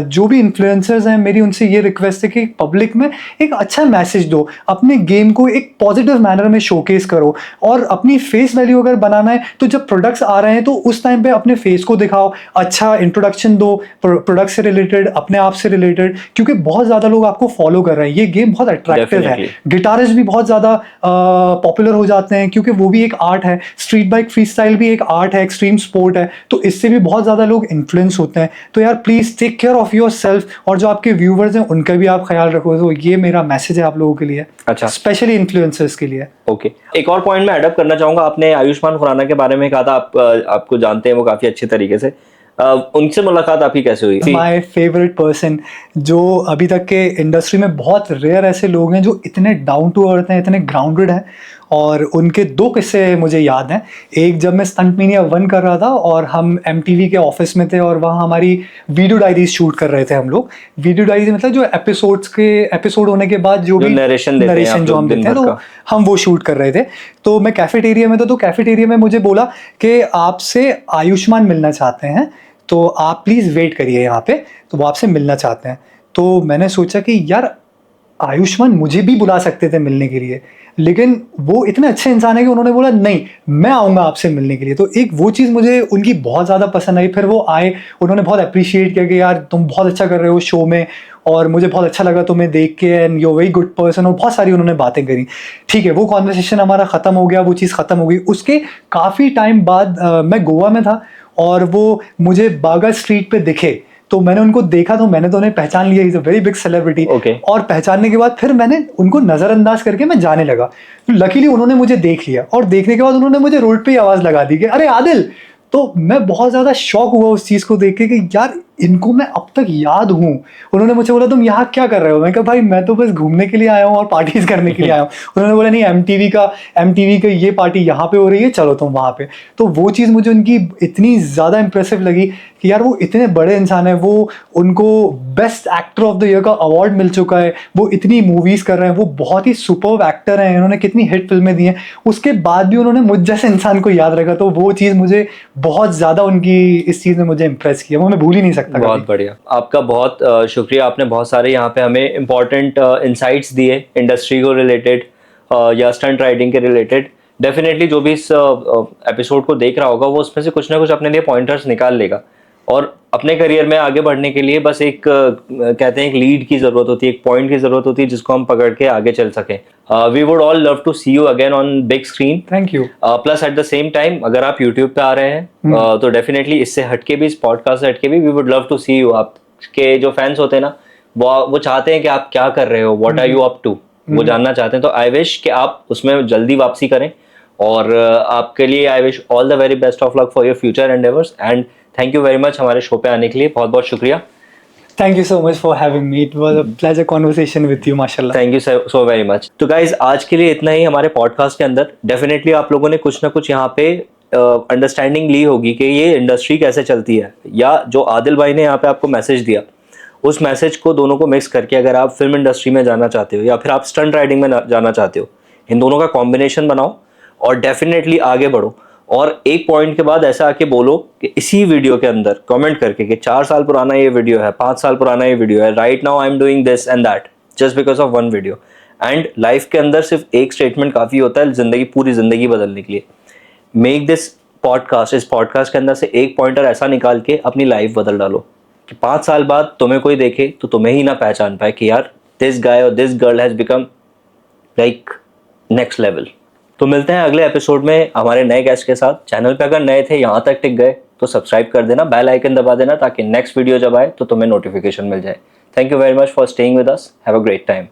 जो भी इन्फ्लुएंसर्स हैं, मेरी उनसे ये रिक्वेस्ट है कि पब्लिक में एक अच्छा मैसेज दो, अपने गेम को एक पॉजिटिव मैनर में शोकेस करो और अपनी फेस वैल्यू अगर बनाना है तो जब प्रोडक्ट्स आ रहे हैं तो उस टाइम पे अपने फेस को दिखाओ, अच्छा इंट्रोडक्शन दो प्रोडक्ट से रिलेटेड, अपने आप से रिलेटेड, क्योंकि बहुत ज्यादा लोग आपको फॉलो कर रहे हैं। ये गेम बहुत अट्रैक्टिव है, गिटारिस्ट भी बहुत ज्यादा पॉपुलर हो जाते हैं क्योंकि वो भी एक आर्ट है, स्ट्रीट बाइक फ्रीस्टाइल भी एक आर्ट है, एक्सट्रीम स्पोर्ट है, तो इससे भी बहुत ज्यादा लोग इन्फ्लुएंस होते हैं। तो यार please take care of yourself और जो आपके व्यूवर्स हैं उनका भी आप ख्याल रखो। तो ये मेरा मैसेज है आप लोगों के लिए, अच्छा, स्पेशली इन्फ्लुएंसर्स के लिए। ओके, एक और पॉइंट मैं एडअप करना चाहूंगा। आपने आयुष्मान खुराना के बारे में कहा था, आपको जानते हैं वो काफी अच्छे तरीके से, उनसे मुलाकात आपकी कैसे हुई? माय फेवरेट पर्सन, जो अभी तक के इंडस्ट्री में बहुत रेयर ऐसे लोग हैं जो इतने डाउन टू अर्थ हैं, इतने ग्राउंडेड हैं और उनके 2 किस्से मुझे याद हैं। एक जब मैं स्टंट मेनिया 1 कर रहा था और हम MTV के ऑफिस में थे और वहाँ हमारी वीडियो डायरीज शूट कर रहे थे हम लोग। वीडियो डायरीज मतलब जो एपिसोड होने के बाद जो भी नरेशन जो हम देते हैं तो हम वो शूट कर रहे थे। तो मैं कैफेटेरिया में था, तो कैफेटेरिया में मुझे बोला कि आपसे आयुष्मान मिलना चाहते हैं, तो आप प्लीज़ वेट करिए यहाँ पे, तो वो आपसे मिलना चाहते हैं। तो मैंने सोचा कि यार आयुष्मान मुझे भी बुला सकते थे मिलने के लिए, लेकिन वो इतने अच्छे इंसान है कि उन्होंने बोला नहीं मैं आऊँगा आपसे मिलने के लिए। तो एक वो चीज़ मुझे उनकी बहुत ज़्यादा पसंद आई। फिर वो आए, उन्होंने बहुत अप्रिशिएट किया कि यार तुम बहुत अच्छा कर रहे हो शो में और मुझे बहुत अच्छा लगा तुम्हें देख के and you very good person, और बहुत सारी उन्होंने बातें करी। ठीक है, वो कॉन्वर्सेशन हमारा ख़त्म हो गया, वो चीज़ ख़त्म हो गई। उसके काफ़ी टाइम बाद मैं गोवा में था और वो मुझे बागा स्ट्रीट पे दिखे, तो मैंने उनको देखा तो मैंने तो उन्हें पहचान लिया, is a very big celebrity. और पहचानने के बाद फिर मैंने उनको नज़रअंदाज करके मैं जाने लगा। तो लकीली उन्होंने मुझे देख लिया और देखने के बाद उन्होंने मुझे रोड पे ही आवाज़ लगा दी कि अरे आदिल। तो मैं बहुत ज़्यादा शॉक हुआ उस चीज़ को देख के कि यार इनको मैं अब तक याद हूँ। उन्होंने मुझे बोला तुम यहाँ क्या कर रहे हो? मैं कहा भाई मैं तो बस घूमने के लिए आया हूँ और पार्टीज करने के लिए आया हूँ। उन्होंने बोला नहीं MTV का ये पार्टी यहाँ पे हो रही है, चलो तुम वहाँ पे। तो वो चीज़ मुझे उनकी इतनी ज़्यादा इंप्रेसिव लगी कि यार वो इतने बड़े इंसान है, वो उनको best actor of the year का अवार्ड मिल चुका है, वो इतनी मूवीज़ कर रहे हैं, वो बहुत ही सुपर्ब एक्टर हैं, इन्होंने कितनी हिट फिल्में दी हैं, उसके बाद भी उन्होंने मुझ जैसे इंसान को याद रखा। तो वो चीज़ मुझे बहुत ज़्यादा उनकी इस चीज़ ने मुझे इम्प्रेस किया, वो मैं भूल ही नहीं सकता। बहुत बढ़िया, आपका बहुत शुक्रिया। आपने बहुत सारे यहाँ पे हमें इम्पोर्टेंट इंसाइट्स दिए इंडस्ट्री को रिलेटेड या स्टंट राइडिंग के रिलेटेड। डेफिनेटली जो भी इस एपिसोड को देख रहा होगा वो उसमें से कुछ ना कुछ अपने लिए पॉइंटर्स निकाल लेगा और अपने करियर में आगे बढ़ने के लिए बस एक कहते हैं एक लीड की ज़रूरत होती है, एक पॉइंट की ज़रूरत होती है जिसको हम पकड़ के आगे चल सकें। We would all love to see you again on big screen. Thank you. Plus at the same time अगर आप यूट्यूब पे आ रहे हैं तो डेफिनेटली इससे हटके भी, इस पॉडकास्ट से हटके भी, we would love to see you. आपके जो फैंस होते हैं ना वो चाहते हैं कि आप क्या कर रहे हो, what are you up to, वो जानना चाहते हैं। तो आई विश कि आप उसमें जल्दी वापसी करें और आपके लिए I wish all the very best of luck for your future endeavours and thank you very much हमारे शो पे आने के लिए। बहुत बहुत शुक्रिया। Thank you so much for having me. It was a pleasure conversation with you, माशाल्लाह। Thank you so very much. तो guys आज के लिए इतना ही हमारे पॉडकास्ट के अंदर। डेफिनेटली आप लोगों ने कुछ ना कुछ यहाँ पे अंडरस्टैंडिंग ली होगी कि ये इंडस्ट्री कैसे चलती है, या जो आदिल भाई ने यहाँ पे आपको मैसेज दिया उस मैसेज को दोनों को मिक्स करके अगर आप फिल्म इंडस्ट्री में जाना चाहते हो या फिर आप स्टंट राइडिंग में जाना चाहते हो, इन दोनों का कॉम्बिनेशन बनाओ और डेफिनेटली आगे बढ़ो। और एक पॉइंट के बाद ऐसा आके बोलो कि इसी वीडियो के अंदर कमेंट करके कि 4 साल पुराना ये वीडियो है, 5 साल पुराना ये वीडियो है, right now I am doing this and that just because of one video. And life के अंदर सिर्फ एक स्टेटमेंट काफ़ी होता है जिंदगी, पूरी ज़िंदगी बदलने के लिए। मेक दिस पॉडकास्ट, इस पॉडकास्ट के अंदर से एक पॉइंटर ऐसा निकाल के अपनी लाइफ बदल डालो कि 5 साल बाद तुम्हें कोई देखे तो तुम्हें ही ना पहचान पाए कि यार दिस गाय और this girl has become like next level. तो मिलते हैं अगले एपिसोड में हमारे नए गेस्ट के साथ। चैनल पे अगर नए थे, यहाँ तक टिक गए तो सब्सक्राइब कर देना, बेल आइकन दबा देना ताकि नेक्स्ट वीडियो जब आए तो तुम्हें नोटिफिकेशन मिल जाए। Thank you very much for staying with us. Have a great time.